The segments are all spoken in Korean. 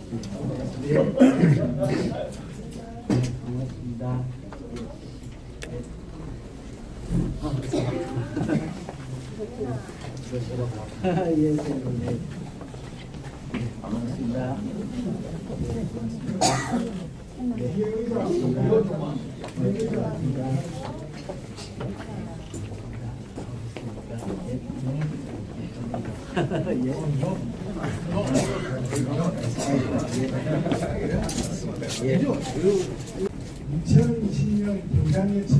예, 선생님. 반갑습니다. 예. 2020년 병장의 첫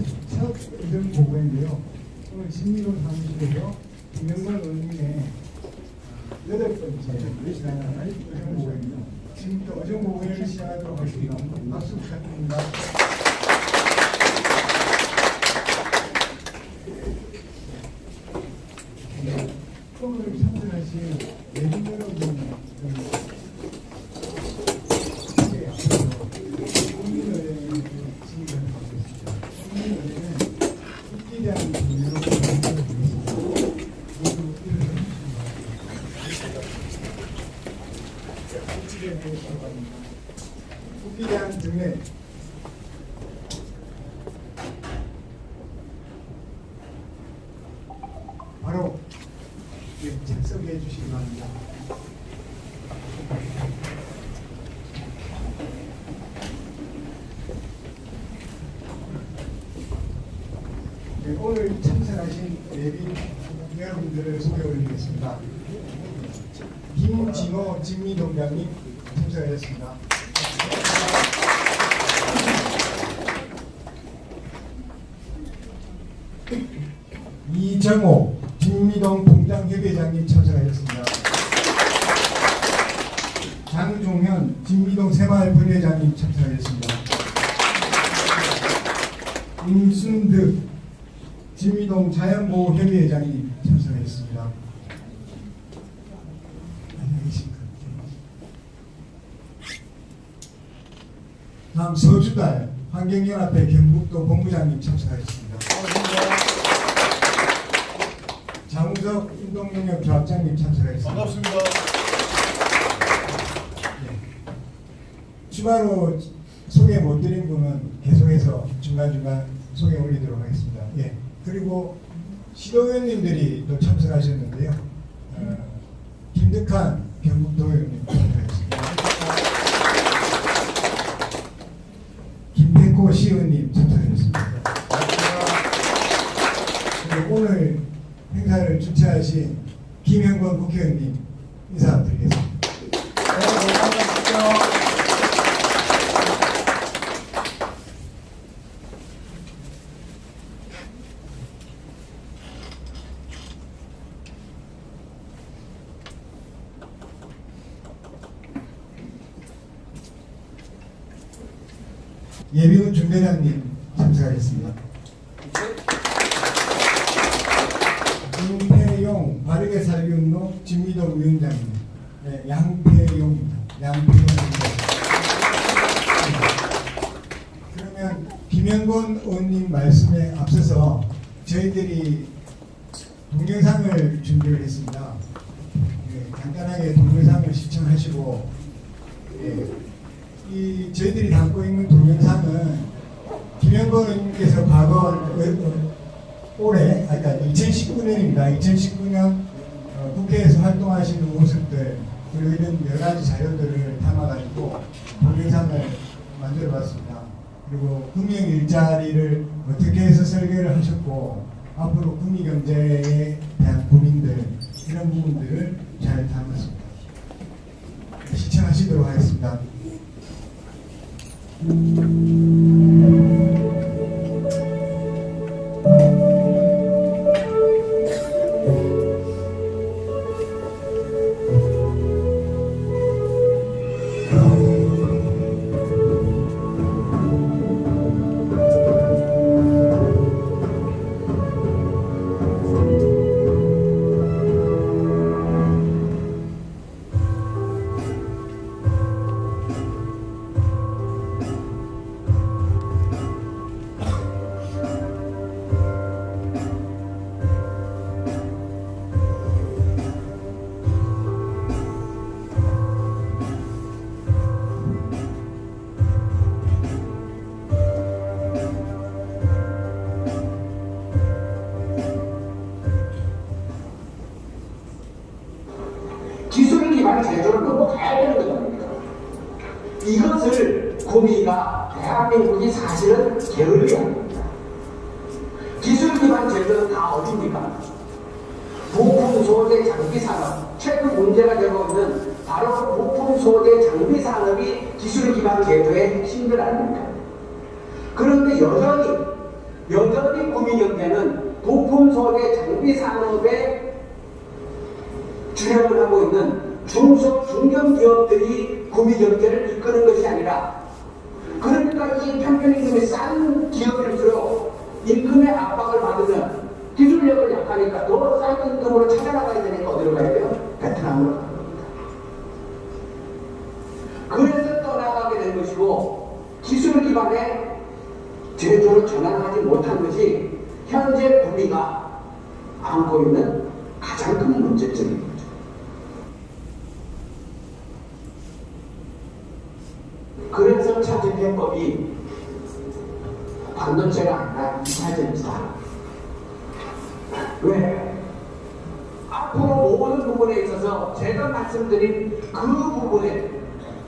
의정 보고인데요. 오늘 진미론 사무실에서 김영건 의원님의 8번째 의정 보고입니다. 지금부터 의정 보고를 시작하도록 하겠습니다. 박수 부탁드립니다. 오늘 참석하신 예비 여러분 국기에 대한 증례 바로 착석해 주시기 바랍니다. 오늘 참석하신 예비 여러분들을 소개 올리겠습니다. 김진호 진미동장님 참석하셨습니다. 이정호 진미동 동장협의장님 참석하셨습니다. 장종현 진미동 새마을분회장님 참석하셨습니다. 임순득 진미동 자연보호협의회장님 참석하셨습니다. 다음 서주달 환경연합회 경북도 본부장님 참석하셨습니다. 장우석 운동영역 조합장님 참석하셨습니다. 반갑습니다. 추가로 소개 못 드린 분은 계속해서 중간중간 소개 올리도록 하겠습니다. 그리고 시도위원님들이 또 참석하셨는데요. 김득한 경북도 의원님 참석하셨습니다. 김태코 시의원님 참석하셨습니다. 그리고 오늘 행사를 주최하신 김영건 국회의원님 인사드리겠습니다. 예비군 중대장님 참석하겠습니다. 김태용 바르게 살기 운동 진미동 위원장님, 양태용입니다. 그러면 김영건 의원님 말씀에 앞서서 저희들이 동영상을 준비를 했습니다. 간단하게 동영상을 시청하시고 저희들이 담고 있는 동영상은 김영건 의원님께서 과거 올해, 그러니까 2019년입니다. 2019년 국회에서 활동하시는 모습들 그리고 이런 여러 가지 자료들을 담아가지고 동영상을 만들어봤습니다. 그리고 금융 일자리를 어떻게 해서 설계를 하셨고 앞으로 구미경제에 대한 고민들 이런 부분들을 잘 담았습니다. 시청하시도록 하겠습니다. 이것을 구미가 대한민국이 사실은 게을리합니다. 기술 기반 제도는 다 어딥니까? 부품 소재 장비 산업. 최근 문제가 되고 있는 바로 부품 소재 장비 산업이 기술 기반 제도의 핵심들 아닙니까? 그런데 여전히 구미경제는 부품 소재 장비 산업에 주력을 하고 있는 중소 중견 기업들이 구미경제를 이끄는 것이 아니라, 그러니까 이 평균임금이 싼 기업일수록 임금의 압박을 받으면 기술력을 약하니까 더 싼 임금으로 찾아나가야 되니까 어디로 가야 돼요? 베트남으로 가는 겁니다. 그래서 떠나가게 된 것이고, 기술 기반의 제조로 전환하지 못한 것이 현재 구미가 안고 있는 가장 큰 문제점인 거죠. 그래서 찾은 해법이 반도체가 아니라 2차 전지다. 왜? 앞으로 모든 부분에 있어서 제가 말씀드린 그 부분에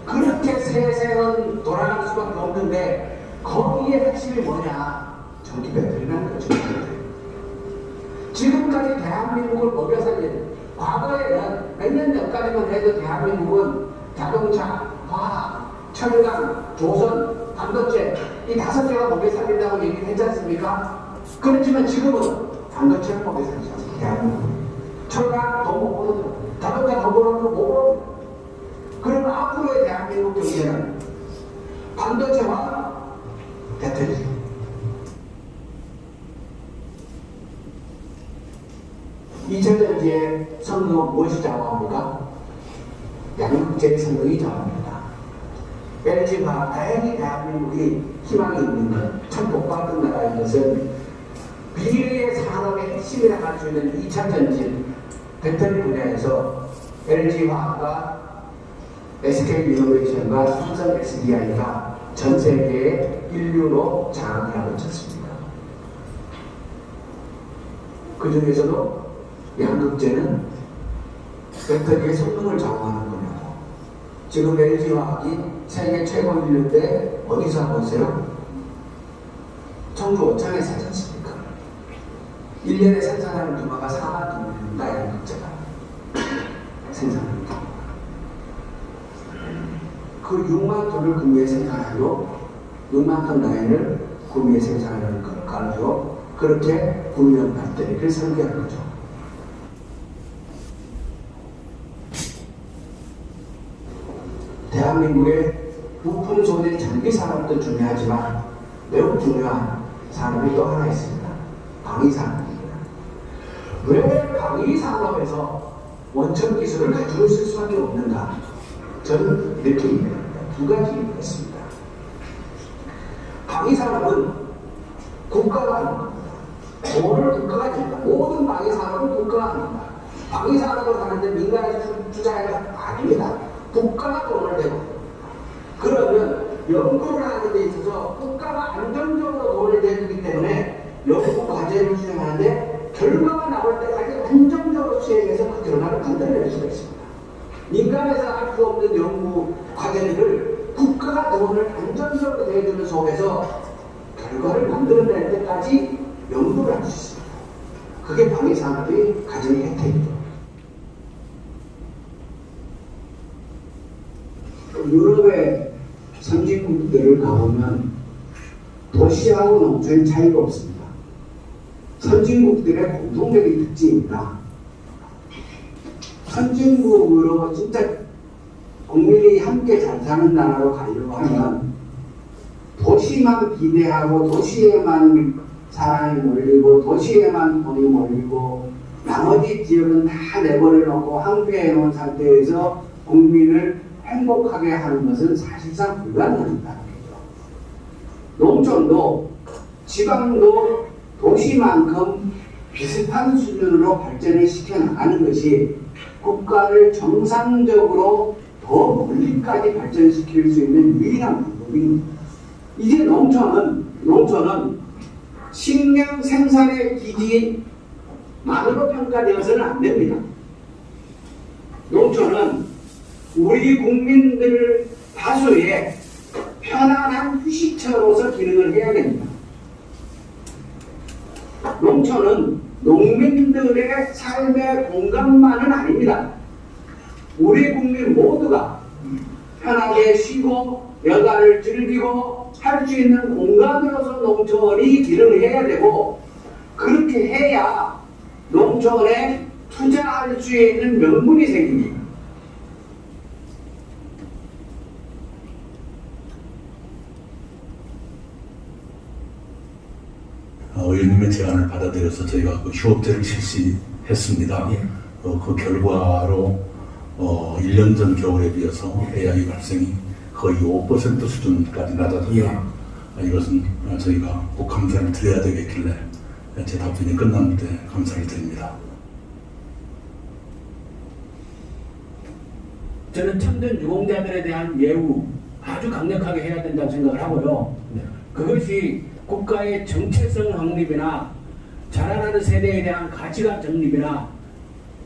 그렇게 세세는 돌아갈 수밖에 없는데, 거기에 핵심이 뭐냐? 전기 배터리라는 거죠. 지금까지 대한민국을 먹여 살린, 과거에는 몇 년 전까지만 해도 대한민국은 자동차, 화학, 철강, 조선, 반도체 이 5개가 먹여 살린다고 얘기를 했지 않습니까? 그렇지만 지금은 반도체를 먹여 살리지 않습니까? 대한민국. 철강 더 못 보는, 자동차 더 보는 거 못 보는. 그러면 앞으로의 대한민국 경제는 반도체와 배터리. 이차전지의 성능은 무엇이 좌우합니까? 양극재의 성능이 좌우합니다. LG가 다행히 대한민국이 희망이 있는 것, 참 복받은 나라인 것은 미래의 산업의 핵심이라 할 수 있는 2차전지 배터리 분야에서 LG화학과 SK이노베이션과 삼성 SDI가 전 세계의 인류로 장악을 하고 있습니다. 그 중에서도 양극재는 배터리의 성능을 좌우하는 분야고, 지금 LG화학이 세계 최고 인류인데 어디서 하고 있어요? 청주 오창에서 하지 않습니까? 1년에 생산하는 규모가 4만 톤입니다. 양극재가 생산합니다. 그 6만 톤을 구미에 생산하고 6만 톤 라인을 구미에 생산하는 걸 가지고 그렇게 구미형 배터리를 설계한 거죠. 대한민국의 부품 소재 장비 산업도 중요하지만 매우 중요한 산업이 또 하나 있습니다. 방위 산업입니다. 왜 방위 산업에서 원천 기술을 가지고 있을 수밖에 없는가? 저는 이렇게 얘기합니다. 두 가지 있습니다. 방위 산업은 국가가 하는 겁니다. 돈을 국가가 줍니다. 모든 방위 산업은 국가가 합니다. 방위 산업을 하는데 민간에서 투자해가 아닙니다. 국가가 돈을 내고, 그러면 연구를 하는 데 있어서 국가가 안정적으로 돈을 내주기 때문에 연구 과제를 수행하는데 결과가 나올 때까지 안정적으로 수행해서 그 결과를 만들어낼 수가 있습니다. 민간에서 할 수 없는 연구 과제들을 국가가 돈을 안정적으로 내주는 속에서 결과를 만들어낼 때까지 연구를 할 수 있습니다. 그게 방위산업이 가진 혜택이죠. 유럽의 선진국들을 가보면 도시하고 농촌의 차이가 없습니다. 선진국들의 공통적인 특징입니다. 선진국으로 진짜 국민이 함께 잘 사는 나라로 가려고 하면 도시만 기대하고 도시에만 사람이 몰리고 도시에만 돈이 몰리고 나머지 지역은 다 내버려 놓고 항폐해 놓은 상태에서 국민을 행복하게 하는 것은 사실상 불가능하다는 거죠. 농촌도 지방도 도시만큼 비슷한 수준으로 발전을 시켜나가는 것이 국가를 정상적으로 더 멀리까지 발전시킬 수 있는 유일한 방법입니다. 이제 농촌은 식량 생산의 기지만으로 평가되어서는 안 됩니다. 농촌은 우리 국민들 다 다수의 편안한 휴식처로서 기능을 해야 됩니다. 농촌은 농민들의 삶의 공간만은 아닙니다. 우리 국민 모두가 편하게 쉬고 여가를 즐기고 할 수 있는 공간으로서 농촌이 기능을 해야 되고, 그렇게 해야 농촌에 투자할 수 있는 명분이 생깁니다. 의원님의 제안을 받아들여서 저희가 그 휴업제를 실시했습니다. 예. 그 결과로 1년 전 겨울에 비해서 AI 발생이 거의 5% 수준까지 낮아졌다. 예. 이것은 저희가 꼭 감사를 드려야 되겠길래 제 답변이 끝난 때 감사를 드립니다. 저는 참전 유공자들에 대한 예우 아주 강력하게 해야 된다고 생각을 하고요. 그것이 국가의 정체성 확립이나 자라나는 세대에 대한 가치관 정립이나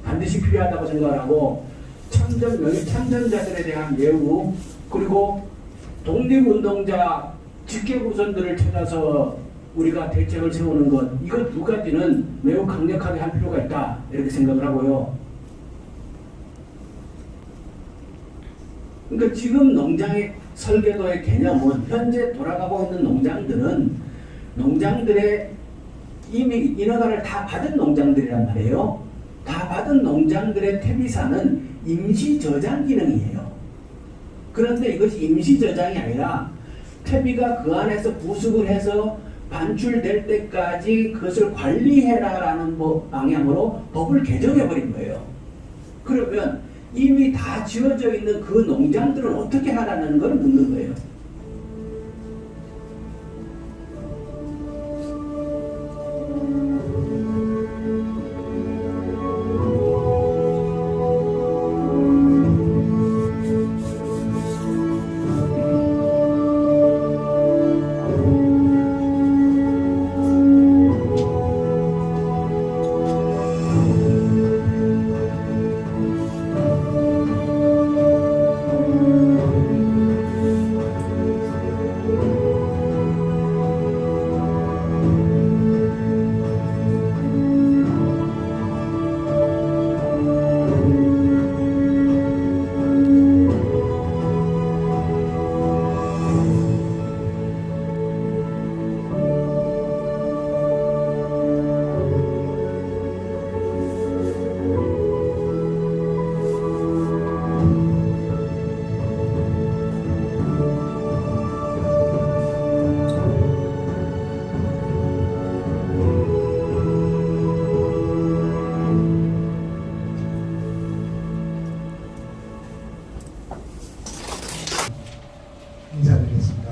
반드시 필요하다고 생각을 하고, 참전자들에 대한 예우, 그리고 독립운동자 직계구선들을 찾아서 우리가 대책을 세우는 것, 이것 두 가지는 매우 강력하게 할 필요가 있다, 이렇게 생각을 하고요. 그러니까 지금 농장의 설계도의 개념은, 현재 돌아가고 있는 농장들의 이미 인허가를 다 받은 농장들이란 말이에요. 다 받은 농장들의 퇴비사는 임시 저장 기능이에요. 그런데 이것이 임시 저장이 아니라 퇴비가 그 안에서 부숙을 해서 반출될 때까지 그것을 관리해라라는 방향으로 법을 개정해버린 거예요. 그러면 이미 다 지어져 있는 그 농장들은 어떻게 하라는 걸 묻는 거예요. 인사드리겠습니다.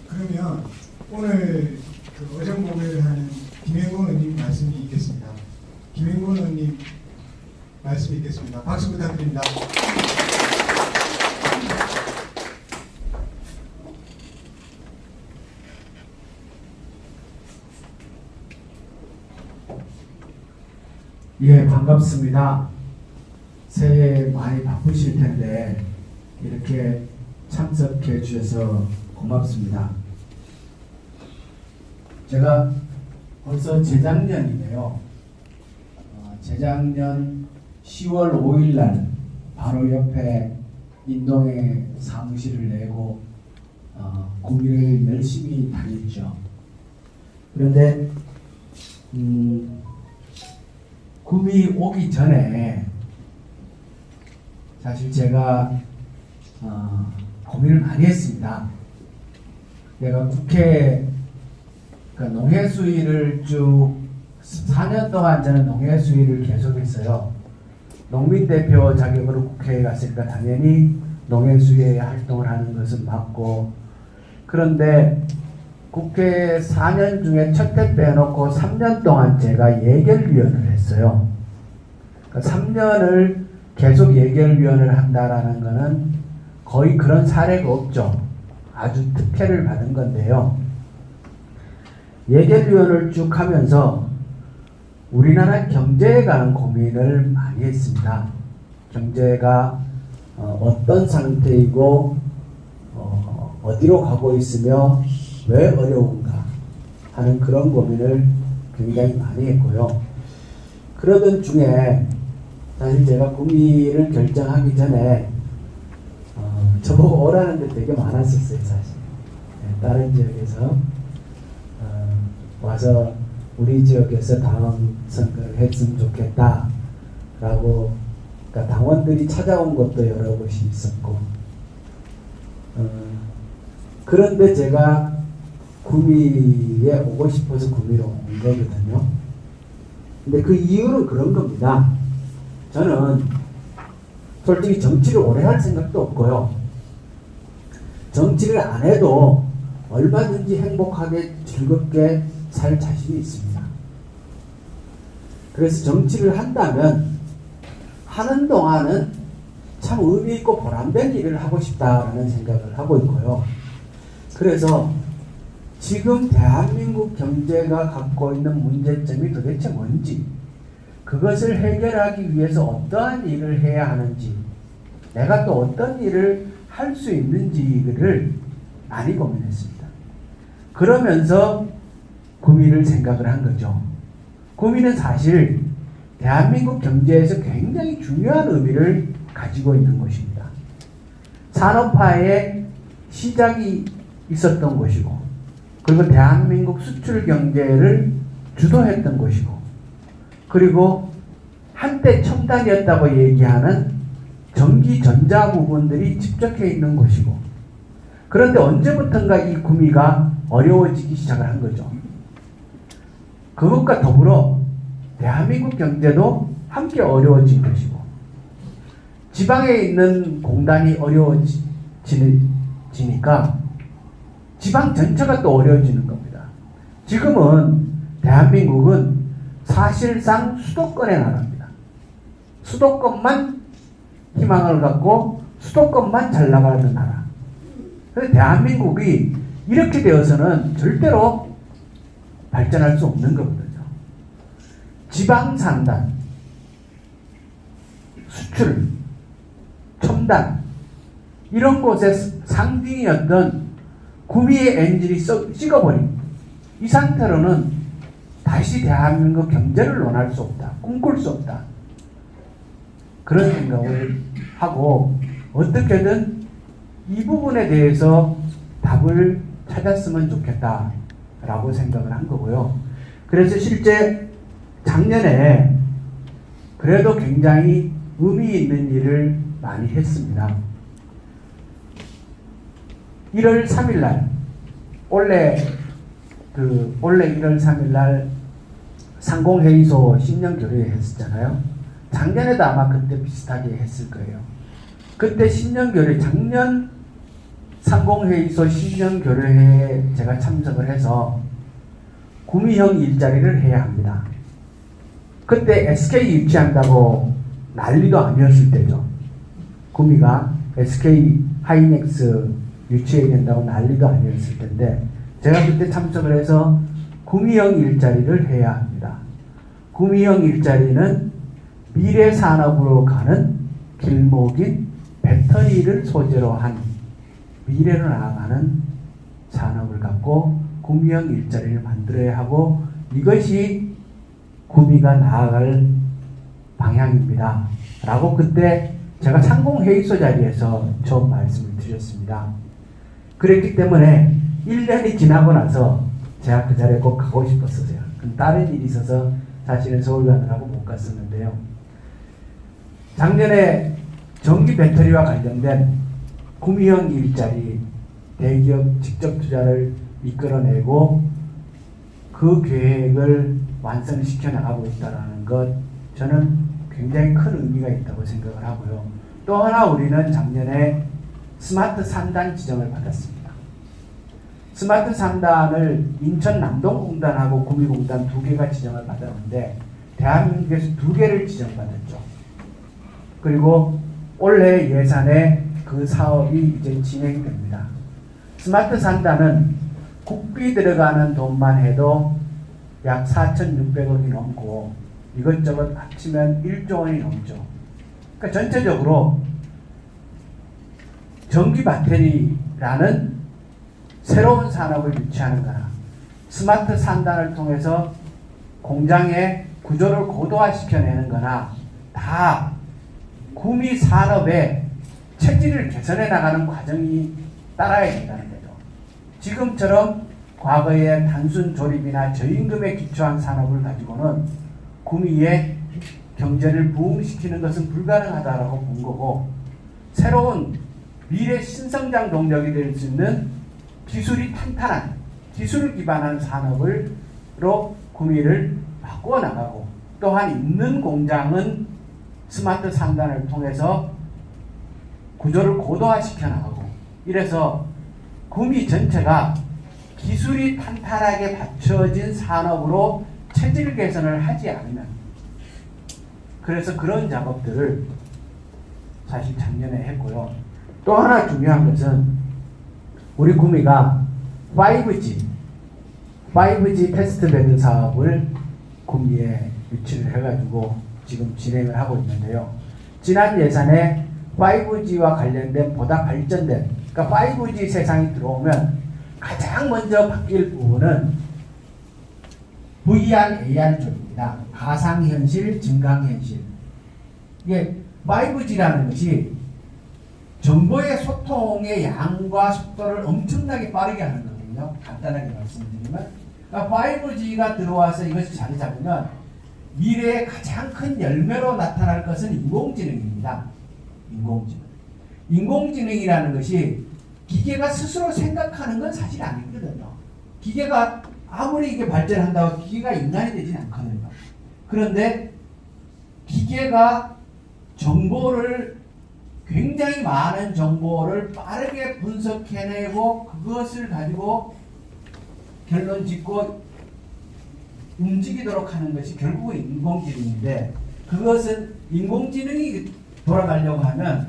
그러면 오늘 그 어정복을 하는 김행곤 의원님 말씀이 있겠습니다. 김행곤 의원님 말씀이 있겠습니다. 박수 부탁드립니다. 예, 반갑습니다. 새해 많이 바쁘실 텐데 이렇게 참석해 주셔서 고맙습니다. 제가 벌써 재작년이네요. 재작년 10월 5일 날 바로 옆에 인동에 사무실을 내고 구미를 열심히 다녔죠. 그런데 구미 오기 전에 사실 제가 고민을 많이 했습니다. 내가 국회 농해 수위를 쭉 4년 동안 저는 농해 수위를 계속했어요. 농민대표 자격으로 국회에 갔으니까 당연히 농해 수위에 활동을 하는 것은 맞고, 그런데 국회 4년 중에 첫 해 빼놓고 3년 동안 제가 예결위원을 했어요. 그러니까 3년을 계속 예결위원을 한다라는 것은 거의 그런 사례가 없죠. 아주 특혜를 받은 건데요. 예결위원을 쭉 하면서 우리나라 경제에 관한 고민을 많이 했습니다. 경제가 어떤 상태이고 어디로 가고 있으며 왜 어려운가 하는 그런 고민을 굉장히 많이 했고요. 그러던 중에 사실 제가 구미를 결정하기 전에 저보고 오라는 데 되게 많았었어요. 사실 다른 지역에서 와서 우리 지역에서 다음 선거를 했으면 좋겠다 라고, 그러니까 당원들이 찾아온 것도 여러 곳이 있었고, 그런데 제가 구미에 오고 싶어서 구미로 온 거거든요. 근데 그 이유는 그런 겁니다. 저는 솔직히 정치를 오래 할 생각도 없고요. 정치를 안 해도 얼마든지 행복하게 즐겁게 살 자신이 있습니다. 그래서 정치를 한다면 하는 동안은 참 의미 있고 보람된 일을 하고 싶다라는 생각을 하고 있고요. 그래서 지금 대한민국 경제가 갖고 있는 문제점이 도대체 뭔지, 그것을 해결하기 위해서 어떠한 일을 해야 하는지, 내가 또 어떤 일을 할 수 있는지를 많이 고민했습니다. 그러면서 구미를 생각을 한 거죠. 구미는 사실 대한민국 경제에서 굉장히 중요한 의미를 가지고 있는 곳입니다. 산업화의 시작이 있었던 곳이고, 그리고 대한민국 수출 경제를 주도했던 곳이고, 그리고 한때 첨단이었다고 얘기하는 전기 전자 부분들이 집적해 있는 곳이고, 그런데 언제부턴가 이 구미가 어려워지기 시작을 한 거죠. 그것과 더불어 대한민국 경제도 함께 어려워진 것이고, 지방에 있는 공단이 어려워지니까 지방 전체가 또 어려워지는 겁니다. 지금은 대한민국은 사실상 수도권의 나라입니다. 수도권만 희망을 갖고 수도권만 잘 나가는 나라. 그래서 대한민국이 이렇게 되어서는 절대로 발전할 수 없는 거거든요. 지방산단, 수출, 첨단, 이런 곳의 상징이었던 구미의 엔진이 식어버린 이 상태로는 다시 대한민국 경제를 논할 수 없다, 꿈꿀 수 없다, 그런 생각을 하고 어떻게든 이 부분에 대해서 답을 찾았으면 좋겠다라고 생각을 한 거고요. 그래서 실제 작년에 그래도 굉장히 의미 있는 일을 많이 했습니다. 1월 3일 날, 원래 1월 3일 날 상공회의소 신년교류 했었잖아요. 작년에도 아마 그때 비슷하게 했을 거예요. 그때 신년교류, 작년 상공회의소 신년교류회에 제가 참석을 해서 구미형 일자리를 해야 합니다. 그때 SK 유치한다고 난리도 아니었을 때죠. 구미가 SK 하이닉스 유치해야 된다고 난리도 아니었을 텐데, 제가 그때 참석을 해서 구미형 일자리를 해야 합니다. 구미형 일자리는 미래 산업으로 가는 길목인 배터리를 소재로 한 미래로 나아가는 산업을 갖고 구미형 일자리를 만들어야 하고, 이것이 구미가 나아갈 방향입니다 라고 그때 제가 상공회의소 자리에서 처음 말씀을 드렸습니다. 그랬기 때문에 1년이 지나고 나서 제가 그 자리에 꼭 가고 싶었어요. 다른 일이 있어서 사실은 서울 가느라고 못 갔었는데요. 작년에 전기 배터리와 관련된 구미형 일자리 대기업 직접 투자를 이끌어내고 그 계획을 완성시켜 나가고 있다는 것, 저는 굉장히 큰 의미가 있다고 생각을 하고요. 또 하나 우리는 작년에 스마트 3단 지정을 받았습니다. 스마트 3단을 인천 남동공단하고 구미공단 2개가 지정을 받았는데 대한민국에서 2개를 지정받았죠. 그리고 올해 예산에 그 사업이 이제 진행됩니다. 스마트 3단은 국비 들어가는 돈만 해도 약 4,600억이 넘고 이것저것 합치면 1조 원이 넘죠. 그러니까 전체적으로 전기 배터리라는 새로운 산업을 유치하는 거나 스마트 산단을 통해서 공장의 구조를 고도화시켜내는 거나 다 구미 산업의 체질을 개선해 나가는 과정이 따라야 된다는 거죠. 지금처럼 과거의 단순 조립이나 저임금에 기초한 산업을 가지고는 구미의 경제를 부흥시키는 것은 불가능하다고 본 거고, 새로운 미래 신성장 동력이 될 수 있는 기술이 탄탄한 기술을 기반한 산업으로 구미를 바꾸어 나가고, 또한 있는 공장은 스마트 상단을 통해서 구조를 고도화시켜 나가고, 이래서 구미 전체가 기술이 탄탄하게 받쳐진 산업으로 체질 개선을 하지 않으면, 그래서 그런 작업들을 사실 작년에 했고요. 또 하나 중요한 것은 우리 구미가 5G 테스트베드 사업을 구미에 유치를 해가지고 지금 진행을 하고 있는데요. 지난 예산에 5G와 관련된 보다 발전된, 그러니까 5G 세상이 들어오면 가장 먼저 바뀔 부분은 VR, AR 쪽입니다. 가상현실, 증강현실. 이게 5G라는 것이 정보의 소통의 양과 속도를 엄청나게 빠르게 하는 거거든요. 간단하게 말씀드리면, 그러니까 5G가 들어와서 이것이 자리 잡으면 미래의 가장 큰 열매로 나타날 것은 인공지능입니다. 인공지능이라는 것이 기계가 스스로 생각하는 건 사실 아니거든요. 기계가 아무리 이게 발전한다고 기계가 인간이 되진 않거든요. 그런데 기계가 굉장히 많은 정보를 빠르게 분석해내고 그것을 가지고 결론 짓고 움직이도록 하는 것이 결국은 인공지능인데, 그것은 인공지능이 돌아가려고 하면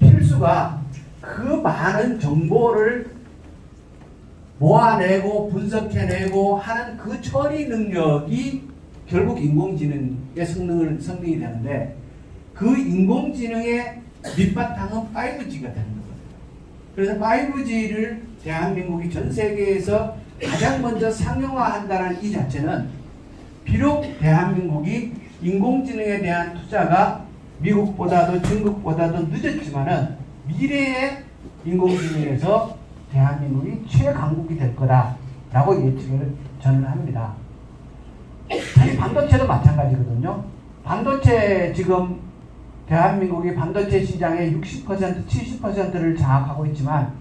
필수가 그 많은 정보를 모아내고 분석해내고 하는 그 처리 능력이 결국 인공지능의 성능이 되는데, 그 인공지능의 밑바탕은 5G가 되는 거거든요. 그래서 5G를 대한민국이 전 세계에서 가장 먼저 상용화한다는 이 자체는, 비록 대한민국이 인공지능에 대한 투자가 미국보다도 중국보다도 늦었지만은 미래의 인공지능에서 대한민국이 최강국이 될 거다라고 예측을 저는 합니다. 사실 반도체도 마찬가지거든요. 반도체 지금 대한민국이 반도체 시장의 60%, 70%를 장악하고 있지만,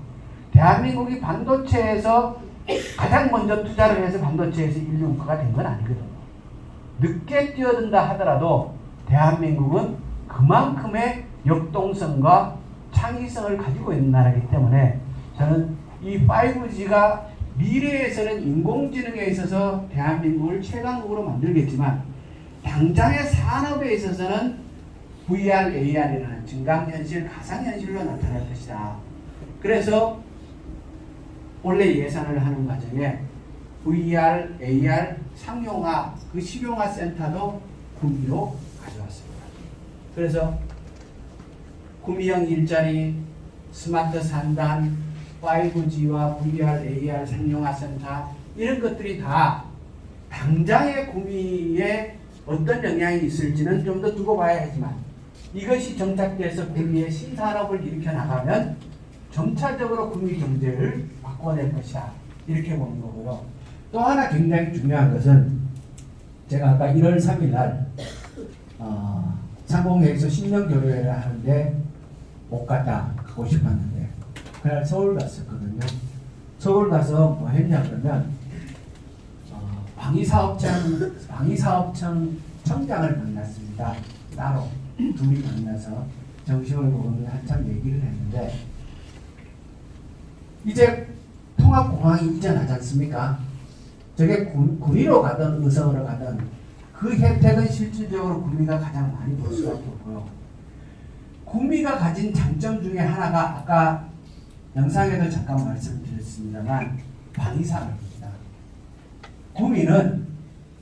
대한민국이 반도체에서 가장 먼저 투자를 해서 반도체에서 인류 국가가 된 건 아니거든요. 늦게 뛰어든다 하더라도 대한민국은 그만큼의 역동성과 창의성을 가지고 있는 나라이기 때문에, 저는 이 5G가 미래에서는 인공지능에 있어서 대한민국을 최강국으로 만들겠지만, 당장의 산업에 있어서는 VR, AR이라는 증강현실, 가상현실로 나타날 것이다. 그래서 원래 예산을 하는 과정에 VR, AR 상용화, 그 실용화 센터도 구미로 가져왔습니다. 그래서 구미형 일자리, 스마트 산단, 5G와 VR, AR 상용화 센터, 이런 것들이 다 당장의 구미에 어떤 영향이 있을지는 좀 더 두고 봐야 하지만, 이것이 정착돼서 구미의 신산업을 일으켜 나가면 점차적으로 구미 경제를 바꿔낼 것이다, 이렇게 보는 거고요. 또 하나 굉장히 중요한 것은, 제가 아까 1월 3일 날 상공회의소 신년교류회를 하는데 못 가고 싶었는데, 그날 서울 갔었거든요. 서울 가서 뭐 했냐 그러면 방위사업청 청장을 만났습니다. 따로 둘이 만나서 점심을 먹으면서 한참 얘기를 했는데, 이제 통합공항이 이전하지 않습니까? 저게 구미로 가든 의성으로 가든 그 혜택은 실질적으로 구미가 가장 많이 볼 수밖에 없고요. 구미가 가진 장점 중에 하나가 아까 영상에도 잠깐 말씀드렸습니다만 방위산업입니다. 구미는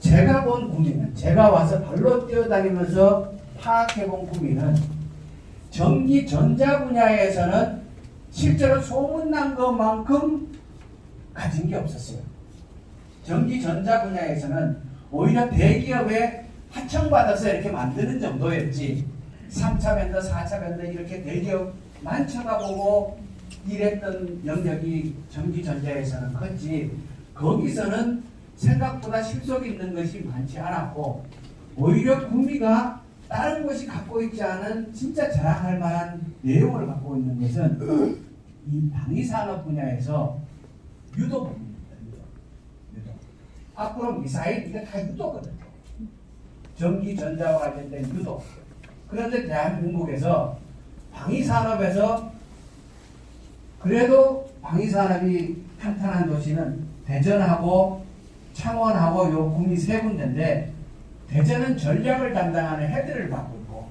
제가 본 구미는, 제가 와서 발로 뛰어다니면서 파악해본 구미는 전기 전자 분야에서는 실제로 소문난 것만큼 가진 게 없었어요. 전기 전자 분야에서는 오히려 대기업에 하청받아서 이렇게 만드는 정도였지, 3차 밴더, 4차 밴더 이렇게 대기업 만쳐가보고 일했던 영역이 전기 전자에서는 컸지, 거기서는 생각보다 실속 있는 것이 많지 않았고, 오히려 구미가 다른 곳이 갖고 있지 않은 진짜 자랑할 만한 내용을 갖고 있는 것은 이 방위산업 분야에서 유도 부분입니다. 유도. 앞으로 미사일 이게 다 유도거든요. 전기 전자와 관련된 유도. 그런데 대한민국에서 방위산업에서 그래도 방위산업이 탄탄한 도시는 대전하고 창원하고 요 구미 세 군데인데, 대전은 전략을 담당하는 헤드를 맡고 있고,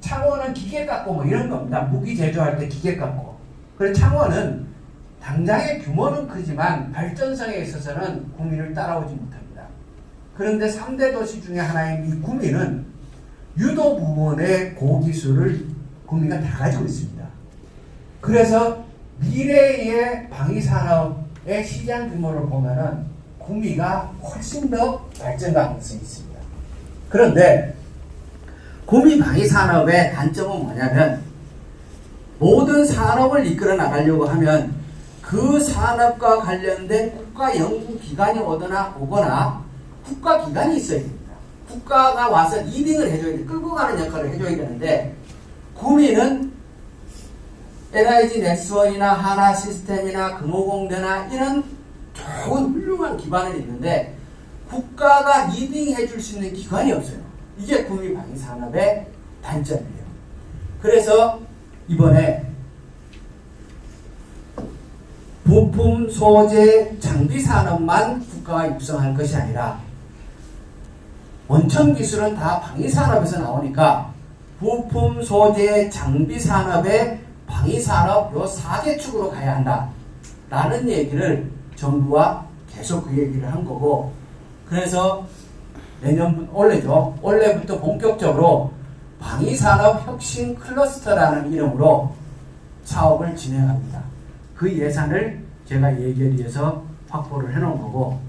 창원은 기계 깎고 뭐 이런 겁니다. 무기 제조할 때 기계 깎고. 그래서 창원은 당장의 규모는 크지만 발전성에 있어서는 구미를 따라오지 못합니다. 그런데 3대 도시 중에 하나인 이 구미는 유도 부분의 고기술을 구미가 다 가지고 있습니다. 그래서 미래의 방위산업의 시장 규모를 보면은 구미가 훨씬 더 발전 가능성이 있습니다. 그런데 구미 방위산업의 단점은 뭐냐면, 모든 산업을 이끌어 나가려고 하면 그 산업과 관련된 국가 연구기관이 오거나 국가기관이 있어야 됩니다. 국가가 와서 리딩을 해줘야 돼, 끌고 가는 역할을 해줘야 되는데, 구미는 LIG 넥스원이나 하나시스템이나 금호공대나 이런 좋은 훌륭한 기반이 있는데 국가가 리딩해 줄 수 있는 기관이 없어요. 이게 구미 방위산업의 단점이에요. 그래서 이번에 부품, 소재, 장비 산업만 국가가 육성할 것이 아니라 원천 기술은 다 방위산업에서 나오니까 부품, 소재, 장비 산업의 방위산업 요 4개 축으로 가야 한다 라는 얘기를 정부와 계속 그 얘기를 한 거고, 그래서 올해부터 본격적으로 방위산업 혁신 클러스터라는 이름으로 사업을 진행합니다. 그 예산을 제가 예결위에서 확보를 해놓은 거고,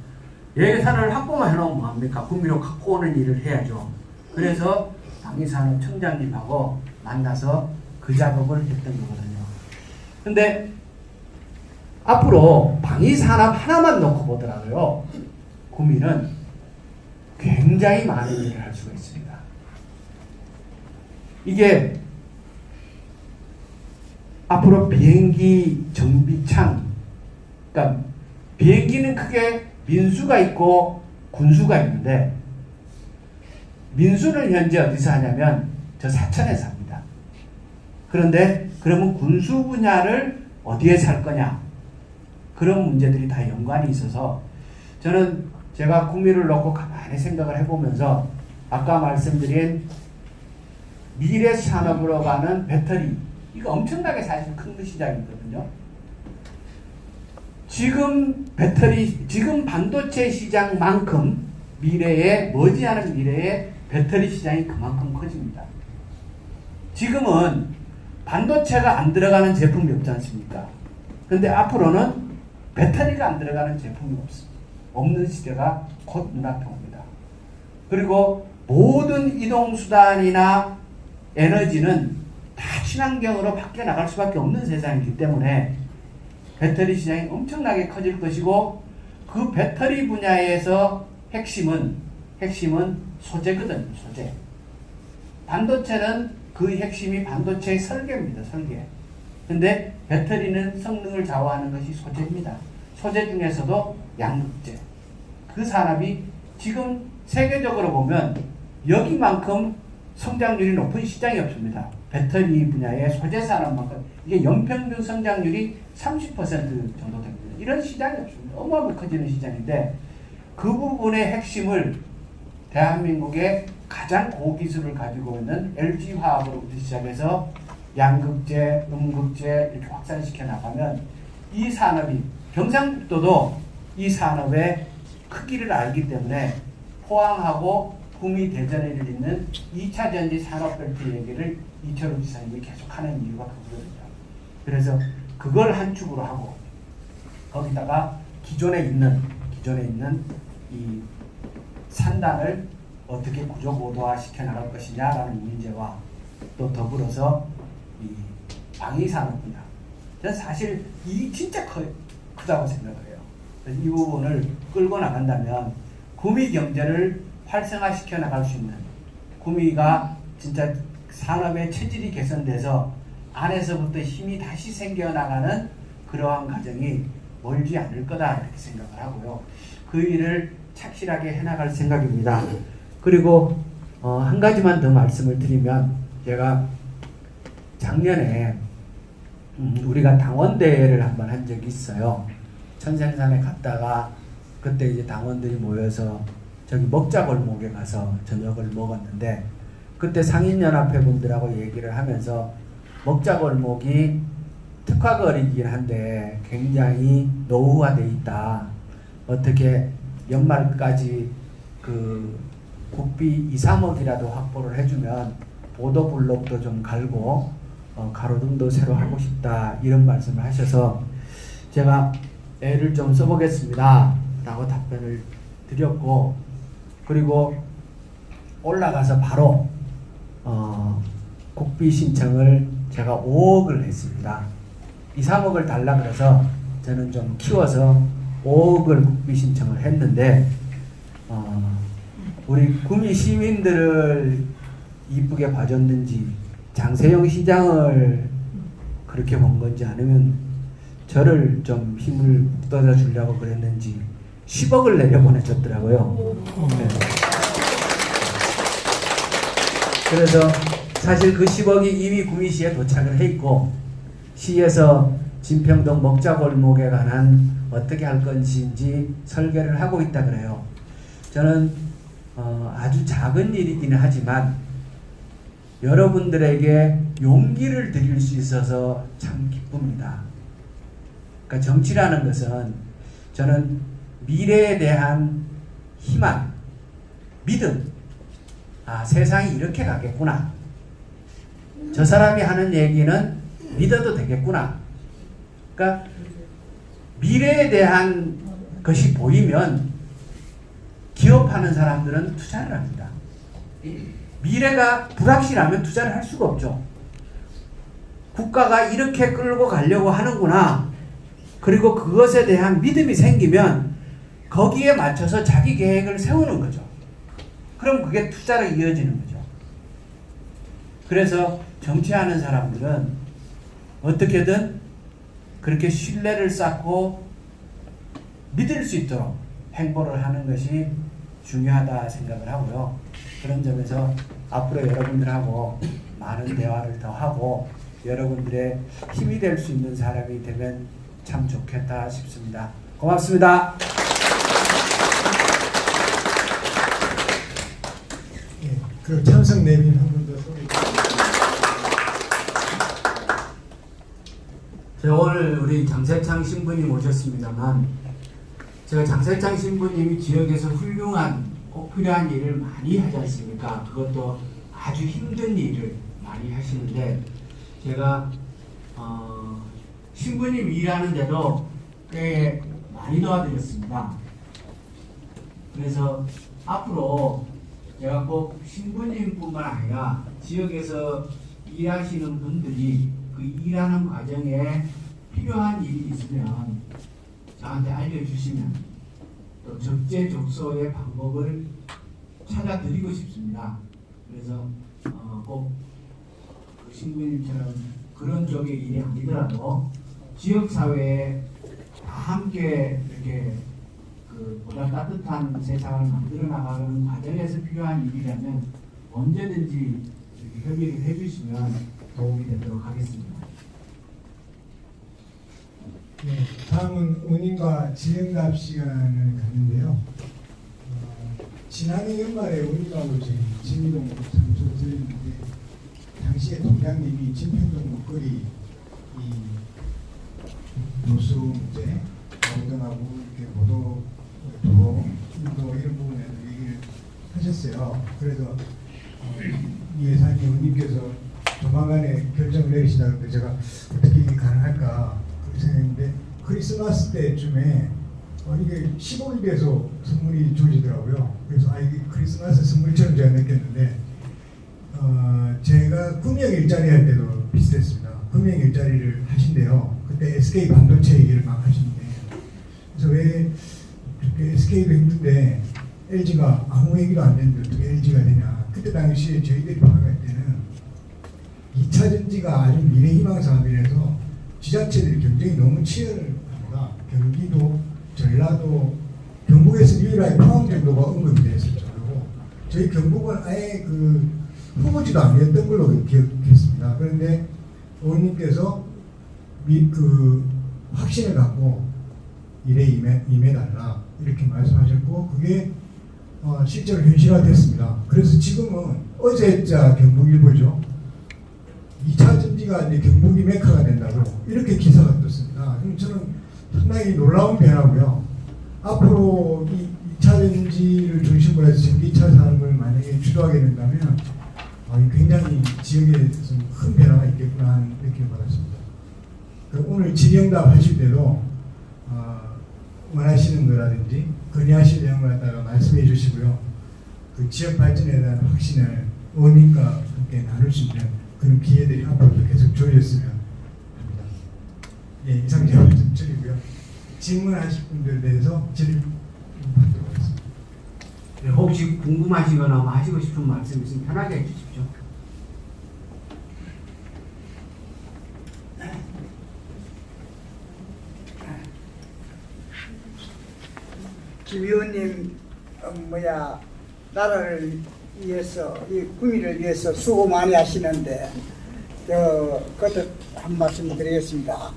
예산을 확보만 해놓으면 뭐합니까? 구미로 갖고 오는 일을 해야죠. 그래서 방위산업 청장님하고 만나서 그 작업을 했던 거거든요. 근데 앞으로 방위산업 하나만 놓고 보더라도요, 구미는 굉장히 많은 일을 할 수가 있습니다. 이게 앞으로 비행기 정비창, 그러니까 비행기는 크게 민수가 있고 군수가 있는데, 민수는 현재 어디서 하냐면 저 사천에서 합니다. 그런데 그러면 군수 분야를 어디에서 할 거냐, 그런 문제들이 다 연관이 있어서 저는 제가 구미를 놓고 가만히 생각을 해보면서 아까 말씀드린 미래 산업으로 가는 배터리, 이거 엄청나게 사실 큰 시장이거든요. 지금 반도체 시장만큼 머지않은 미래에 배터리 시장이 그만큼 커집니다. 지금은 반도체가 안 들어가는 제품이 없지 않습니까? 근데 앞으로는 배터리가 안 들어가는 제품이 없는 시대가 곧 눈앞에 옵니다. 그리고 모든 이동수단이나 에너지는 다 친환경으로 바뀌어 나갈 수밖에 없는 세상이기 때문에 배터리 시장이 엄청나게 커질 것이고, 그 배터리 분야에서 핵심은 소재거든요. 소재. 반도체는 그 핵심이 반도체의 설계입니다. 설계. 근데 배터리는 성능을 좌우하는 것이 소재입니다. 소재 중에서도 양극재. 그 산업이 지금 세계적으로 보면 여기만큼 성장률이 높은 시장이 없습니다. 배터리 분야의 소재 산업만큼 이게 연평균 성장률이 30% 정도 됩니다. 이런 시장이 없습니다. 어마어마하게 커지는 시장인데, 그 부분의 핵심을 대한민국의 가장 고기술을 가지고 있는 LG화학으로부터 시작해서 양극재, 음극재 이렇게 확산시켜 나가면 이 산업이, 경상북도도 이 산업의 크기를 알기 때문에 포항하고 구미 대전에를 잇는 2차 전지 산업벨트 얘기를 이철우 지사님이 계속하는 이유가 그거거든요. 그래서 그걸 한 축으로 하고 거기다가 기존에 있는 이 산단을 어떻게 구조 고도화 시켜 나갈 것이냐라는 문제와 또 더불어서 이 방위산업 분야. 저는 사실 이 진짜 크다고 생각을 해요. 그래서 이 부분을 끌고 나간다면 구미 경제를 활성화시켜 나갈 수 있는, 구미가 진짜 산업의 체질이 개선돼서 안에서부터 힘이 다시 생겨나가는 그러한 과정이 멀지 않을 거다 이렇게 생각을 하고요. 그 일을 착실하게 해나갈 생각입니다. 그리고 한 가지만 더 말씀을 드리면, 제가 작년에 우리가 당원대회를 한번 한 적이 있어요. 천생산에 갔다가 그때 이제 당원들이 모여서 저기 먹자골목에 가서 저녁을 먹었는데, 그때 상인연합회 분들하고 얘기를 하면서 먹자골목이 특화거리긴 한데 굉장히 노후화돼 있다. 어떻게 연말까지 그 국비 2, 3억이라도 확보를 해주면 보도블록도 좀 갈고 가로등도 새로 하고 싶다 이런 말씀을 하셔서 제가 애를 좀 써보겠습니다 라고 답변을 드렸고, 그리고 올라가서 바로 국비 신청을 제가 5억을 했습니다. 2, 3억을 달라 그래서 저는 좀 키워서 5억을 국비 신청을 했는데, 우리 구미 시민들을 이쁘게 봐줬는지 장세영 시장을 그렇게 본 건지 아니면 저를 좀 힘을 북돋아 주려고 그랬는지 10억을 내려보내줬더라고요. 네. 그래서 사실 그 10억이 이미 구미시에 도착을 해 있고, 시에서 진평동 먹자골목에 관한 어떻게 할 건지 설계를 하고 있다 그래요. 저는 아주 작은 일이기는 하지만 여러분들에게 용기를 드릴 수 있어서 참 기쁩니다. 그러니까 정치라는 것은 저는 미래에 대한 희망, 믿음, 세상이 이렇게 가겠구나, 저 사람이 하는 얘기는 믿어도 되겠구나. 그러니까 미래에 대한 것이 보이면 기업하는 사람들은 투자를 합니다. 미래가 불확실하면 투자를 할 수가 없죠. 국가가 이렇게 끌고 가려고 하는구나. 그리고 그것에 대한 믿음이 생기면 거기에 맞춰서 자기 계획을 세우는 거죠. 그럼 그게 투자로 이어지는 거죠. 그래서 정치하는 사람들은 어떻게든 그렇게 신뢰를 쌓고 믿을 수 있도록 행보를 하는 것이 중요하다 생각을 하고요. 그런 점에서 앞으로 여러분들하고 많은 대화를 더 하고 여러분들의 힘이 될 수 있는 사람이 되면 참 좋겠다 싶습니다. 고맙습니다. 예, 그 참석 내민 한 분 더 소개해 주세요. 제가 오늘 우리 장세창 신부님 오셨습니다만, 제가 장세창 신부님이 지역에서 훌륭한 꼭 필요한 일을 많이 하지 않습니까? 그것도 아주 힘든 일을 많이 하시는데, 제가 신부님 일하는데도 꽤 많이 도와드렸습니다. 그래서 앞으로 제가 꼭 신부님뿐만 아니라 지역에서 일하시는 분들이 그 일하는 과정에 필요한 일이 있으면 저한테 알려주시면 또 적재적소의 방법을 찾아드리고 싶습니다. 그래서 꼭 그 신부님처럼 그런 쪽의 일이 아니더라도 지역사회에 다 함께 이렇게 그 보다 따뜻한 세상을 만들어 나가는 과정에서 필요한 일이라면 언제든지 이렇게 협의를 해주시면 도움이 되도록 하겠습니다. 네, 다음은 운임과 지응답 시간을 갖는데요. 지난해 연말에 운임하고 저희 진미동 참석 드렸는데, 당시에 동장님이 진평동 먹거리 이 노수 문제, 동등하고 이렇게 도로, 인도 이런 부분에서 얘기를 했어요. 그래서 이 예산위 의원님께서 조만간에 결정을 내리시다는데 제가 어떻게 이게 가능할까 그렇게 생각했는데 크리스마스 때쯤에 이게 15일 돼서 선물이 주어지더라고요. 그래서 이게 크리스마스 선물처럼 제가 느꼈는데 제가 금융 일자리 할 때도 비슷했습니다. 금융 일자리를 하신대요. 그때 SK 반도체 얘기를 막 하시는데 그래서 왜 SK도 힘든데 LG가 아무 얘기도 안 됐는데 어떻게 LG가 되냐. 그때 당시에 저희들이 파악할 때는 2차 전지가 아주 미래희망 사업이라서 지자체들이 경쟁이 너무 치열합니다. 경기도, 전라도, 경북에서 유일하게 포항 정도가 언급이 됐었죠. 그리고 저희 경북은 아예 그 후보지도 아니었던 걸로 기억했습니다. 그런데 의원님께서 그 확신을 갖고 일에 임해달라 이렇게 말씀하셨고 그게 실제로 현실화됐습니다. 그래서 지금은 어제자 경북일보죠. 2차 전지가 이제 경북이 메카가 된다고 이렇게 기사가 떴습니다. 그럼 저는 상당히 놀라운 변화고요. 앞으로 이 2차 전지를 중심으로 해서 전기차 산업을 만약에 주도하게 된다면 굉장히 지역에서 큰 변화가 있겠구나 하는 느낌을 받았습니다. 오늘 질의응답 하실 때도 원하시는 거라든지 건의하실 내용을 갖다가 말씀해 주시고요. 그 지역 발전에 대한 확신을 의원님과 함께 나눌 수 있는 그런 기회들이 앞으로도 계속 주어졌으면 합니다. 예, 이상 제 말씀 드리고요. 질문하실 분들에 대해서 질문 받도록 하겠습니다. 네, 혹시 궁금하시거나 하시고 싶은 말씀 있으면 편하게 해주십시오. 김 의원님 나라를 위해서 이 구미를 위해서 수고 많이 하시는데 그것도 한 말씀 드리겠습니다.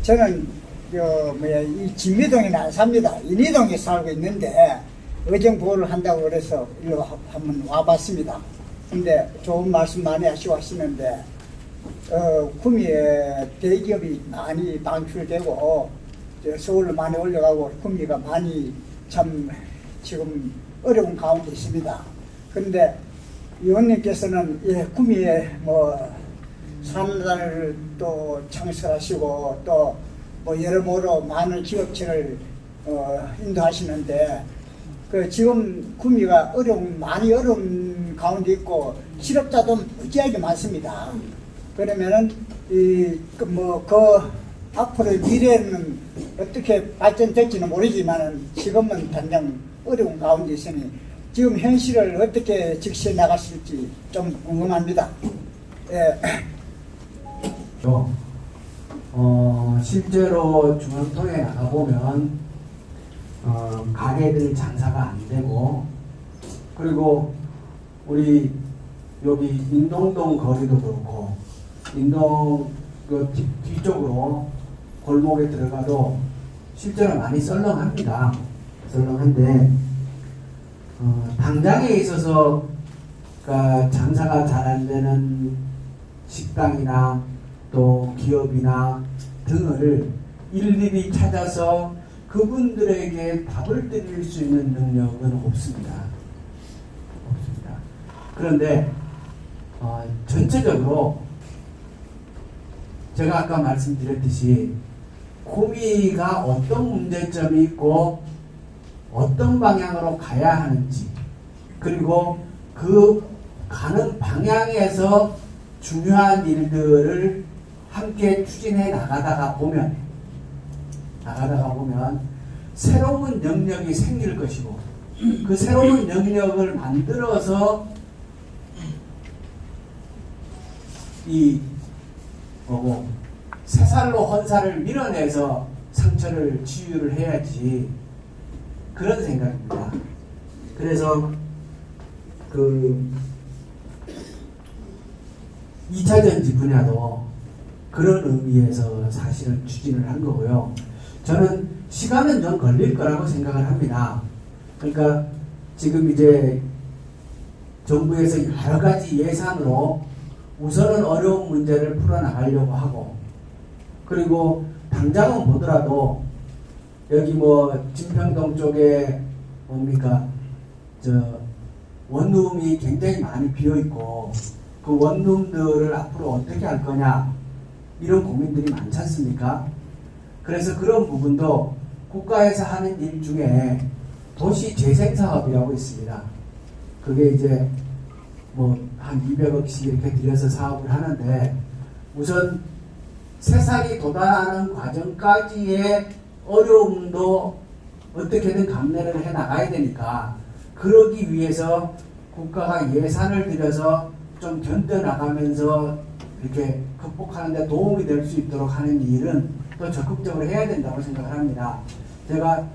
저는 이 진미동에는 안 삽니다. 인이동에 살고 있는데 의정부를 한다고 그래서 일로 한번 와봤습니다. 근데 좋은 말씀 많이 하시고 하시는데 구미에 대기업이 많이 방출되고 서울로 많이 올라가고 구미가 많이 참 지금 어려운 가운데 있습니다. 그런데 의원님께서는 구미에 산단을 또 창설하시고 또 여러모로 많은 기업체를 인도하시는데 지금 구미가 많이 어려운 가운데 있고 실업자도 무지하게 많습니다. 그러면은 앞으로의 미래는 어떻게 발전될지는 모르지만 지금은 당장 어려운 가운데 있으니 지금 현실을 어떻게 직시해 나가실지 좀 궁금합니다. 실제로 중앙통에 나가보면 가게들 장사가 안 되고 그리고 우리 여기 인동동 거리도 그렇고 인동 그 뒤쪽으로 골목에 들어가도 실제로 많이 썰렁합니다. 썰렁한데 당장에 있어서 장사가 잘 안 되는 식당이나 또 기업이나 등을 일일이 찾아서 그분들에게 답을 드릴 수 있는 능력은 없습니다. 그런데 전체적으로 제가 아까 말씀드렸듯이 구미가 어떤 문제점이 있고 어떤 방향으로 가야 하는지 그리고 그 가는 방향에서 중요한 일들을 함께 추진해 나가다가 보면 새로운 영역이 생길 것이고 그 새로운 영역을 만들어서 새살로 헌살을 밀어내서 상처를 치유를 해야지 그런 생각입니다. 그래서 2차 전지 분야도 그런 의미에서 사실은 추진을 한 거고요. 저는 시간은 좀 걸릴 거라고 생각을 합니다. 그러니까 지금 이제 정부에서 여러 가지 예산으로 우선은 어려운 문제를 풀어나가려고 하고 그리고 당장은 보더라도 여기 진평동 쪽에 원룸이 굉장히 많이 비어 있고 그 원룸들을 앞으로 어떻게 할 거냐 이런 고민들이 많지 않습니까? 그래서 그런 부분도 국가에서 하는 일 중에 도시 재생 사업이라고 있습니다. 그게 이제 뭐 한 200억씩 이렇게 들여서 사업을 하는데 우선 세상이 도달하는 과정까지의 어려움도 어떻게든 감내를 해 나가야 되니까 그러기 위해서 국가가 예산을 들여서 좀 견뎌 나가면서 이렇게 극복하는 데 도움이 될 수 있도록 하는 일은 또 적극적으로 해야 된다고 생각을 합니다. 제가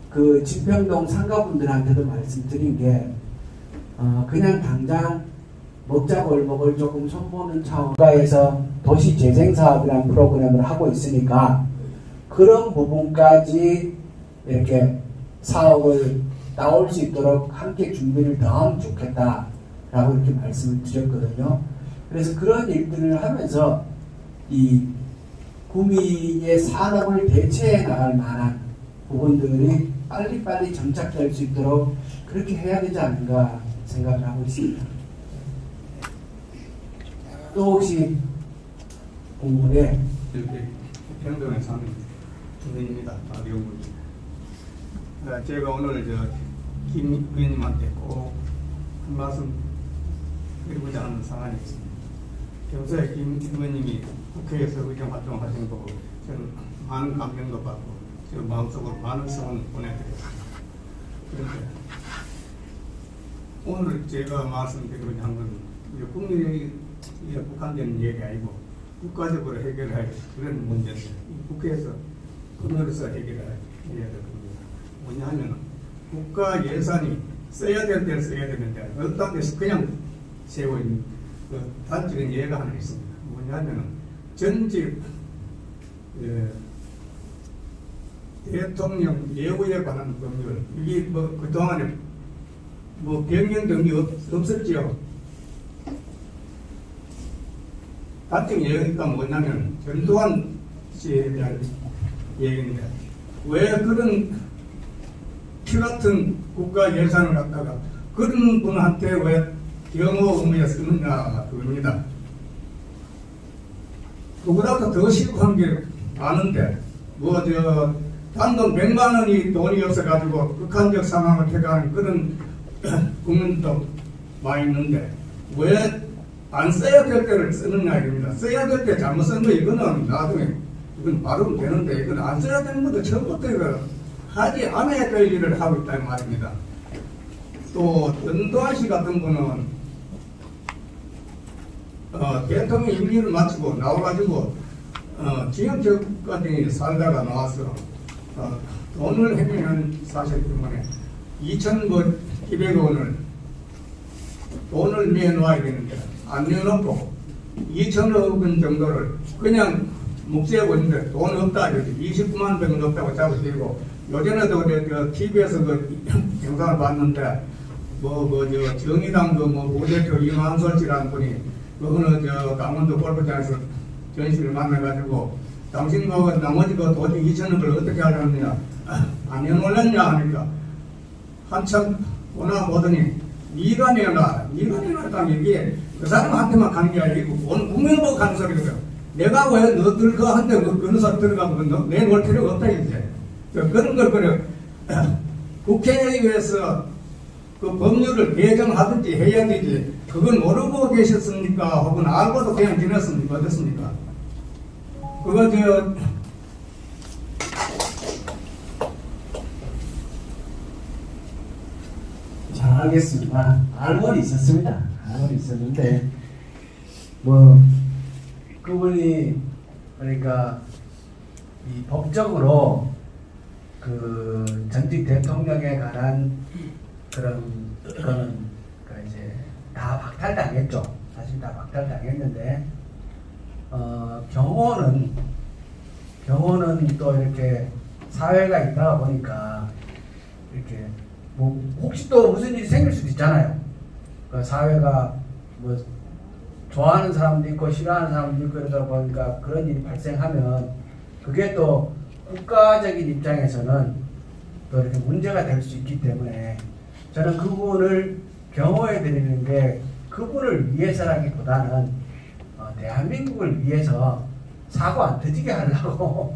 그 진평동 상가분들한테도 말씀드린 게 그냥 당장 먹자골목을 조금 손보는 차원에서 도시재생사업이라는 프로그램을 하고 있으니까 그런 부분까지 이렇게 사업을 나올 수 있도록 함께 준비를 더 하면 좋겠다라고 이렇게 말씀을 드렸거든요. 그래서 그런 일들을 하면서 이 구미의 산업을 대체해 나갈 만한 부분들이 빨리빨리 정착될 수 있도록 그렇게 해야 되지 않는가 생각을 하고 있습니다. 또 혹시 공문에 이렇게 평동에 사는 주민입니다. 제가 오늘 김 의원님한테 꼭 한 말씀 드리고자 하는 상황이 있습니다. 평소에 김 의원님이 국회에서 의정 활동을 하신 거 저는 많은 감명도 받고 저 마음속으로 많은 성원을 보내드렸습니다. 그런데 오늘 제가 말씀드리고자 한 건 국민의 국한되는 얘기 아니고 국가적으로 해결해야 할 그런 문제인데 국회에서 그늘에서 해결해야 될 겁니다. 뭐냐 하면 국가 예산이 써야 될 때 써야 되는데 어떤 데서 그냥 세워있는 그 단적인 예가 하나 있습니다. 뭐냐 하면 전직 대통령 예우에 관한 법률 이게 뭐 그동안에 뭐 변경된 게 없었지요. 단적 예가 뭐냐면 전두환 씨에 대한 얘기인데 왜 그런 피 같은 국가 예산을 갖다가 그런 분한테 왜 경호 의무에 쓰느냐 그겁니다. 그보다 더 심한 게 많은데 뭐 저 단돈 100만 원이 돈이 없어가지고 극한적 상황을 택하는 그런 국민도 많이 있는데 왜 안 써야 될 때를 쓰느냐 이겁니다. 써야 될 때 잘못 쓴 거 이거는 나중에 이건 바르면 되는데 이건 안 써야 되는 것도 처음부터 이거 하지 않아야 될 일을 하고 있다는 말입니다. 또 전두환 씨 같은 분은 대통령 임기를 마치고 나와가지고 지역적까지 살다가 나와서 돈을 행위한 사실 때문에 2,200억 원을 돈을 내놓아야 되는데 안 내놓고 2,000억 원 정도를 그냥 묵세하고 있는데 돈 없다 이렇게 29만 병은 없다고 잡으시고 요전에도 TV에서 그 영상을 봤는데 저 정의당 부대표 이만솔씨라는 분이 그거는 강원도 골프장에서 전시를 만나가지고 당신 나머지 도저히 2,000억을 어떻게 하려느냐 안 내놓으려냐 하니까 한참 오나 보더니 네가 내놔 딱 얘기해. 그 사람한테만 가는 게 아니고 온 국민보고 가는 소리거든. 내가 왜 너들 그한테 그런 소리 들어가면 내놓을 필요가 없다 이제. 그런 걸 그래 국회의회에서 그 법률을 개정하든지 해야 되지. 그건 모르고 계셨습니까? 혹은 알고도 그냥 지냈습니까? 어떻습니까? 그거 잘 알겠습니다. 알고는 있었습니다. 알고는 있었는데 뭐 그분이 그러니까 이 법적으로 그 전직 대통령에 관한 그런 거는 그러니까 이제 다 박탈당했죠. 사실 다 박탈당했는데 경호는 또 이렇게 사회가 있다 보니까 이렇게 뭐 혹시 또 무슨 일이 생길 수도 있잖아요. 그러니까 사회가 뭐 좋아하는 사람도 있고 싫어하는 사람도 있고 이러다 보니까 그런 일이 발생하면 그게 또 국가적인 입장에서는 또 이렇게 문제가 될 수 있기 때문에 저는 그 부분을 경호해 드리는 게 그분을 위해서라기보다는 대한민국을 위해서 사고 안 터지게 하려고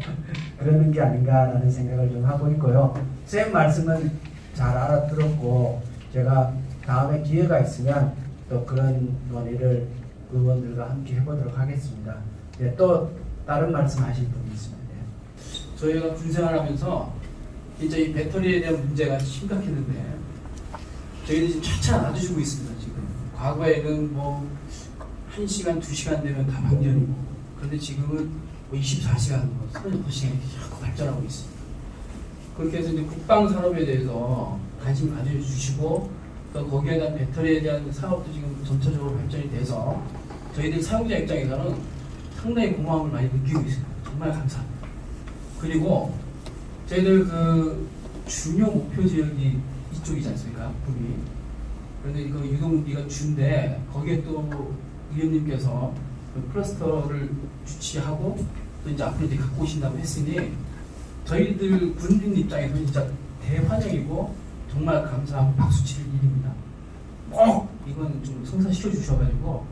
그러는 게 아닌가라는 생각을 좀 하고 있고요. 쌤 말씀은 잘 알아들었고 제가 다음에 기회가 있으면 또 그런 논의를 의원들과 함께 해보도록 하겠습니다. 네, 또 다른 말씀하실 분이 있으면 돼요. 저희가 군생활 하면서 진짜 이 배터리에 대한 문제가 심각했는데 저희들이 지금 차차 놔주시고 있습니다. 지금 과거에는 뭐 1시간, 2시간 되면 다 방전이고 그런데 지금은 뭐 24시간, 36시간이 자꾸 발전하고 있습니다. 그렇게 해서 이제 국방 산업에 대해서 관심 가져주시고 또 거기에 대한 배터리에 대한 사업도 지금 전체적으로 발전이 돼서 저희들 사용자 입장에서는 상당히 고마움을 많이 느끼고 있습니다. 정말 감사합니다. 그리고 저희들 그 중요 목표 지역이 이쪽이지 않습니까? 북이. 그런데 그 유동기가 준데 거기에 또 의원님께서 그 클러스터를 주치하고 또 이제 앞으로 이제 갖고 오신다고 했으니 저희들 군인 입장에서 진짜 대환영이고 정말 감사하고 박수 칠 일입니다. 꼭 이건 좀 성사시켜 주셔가지고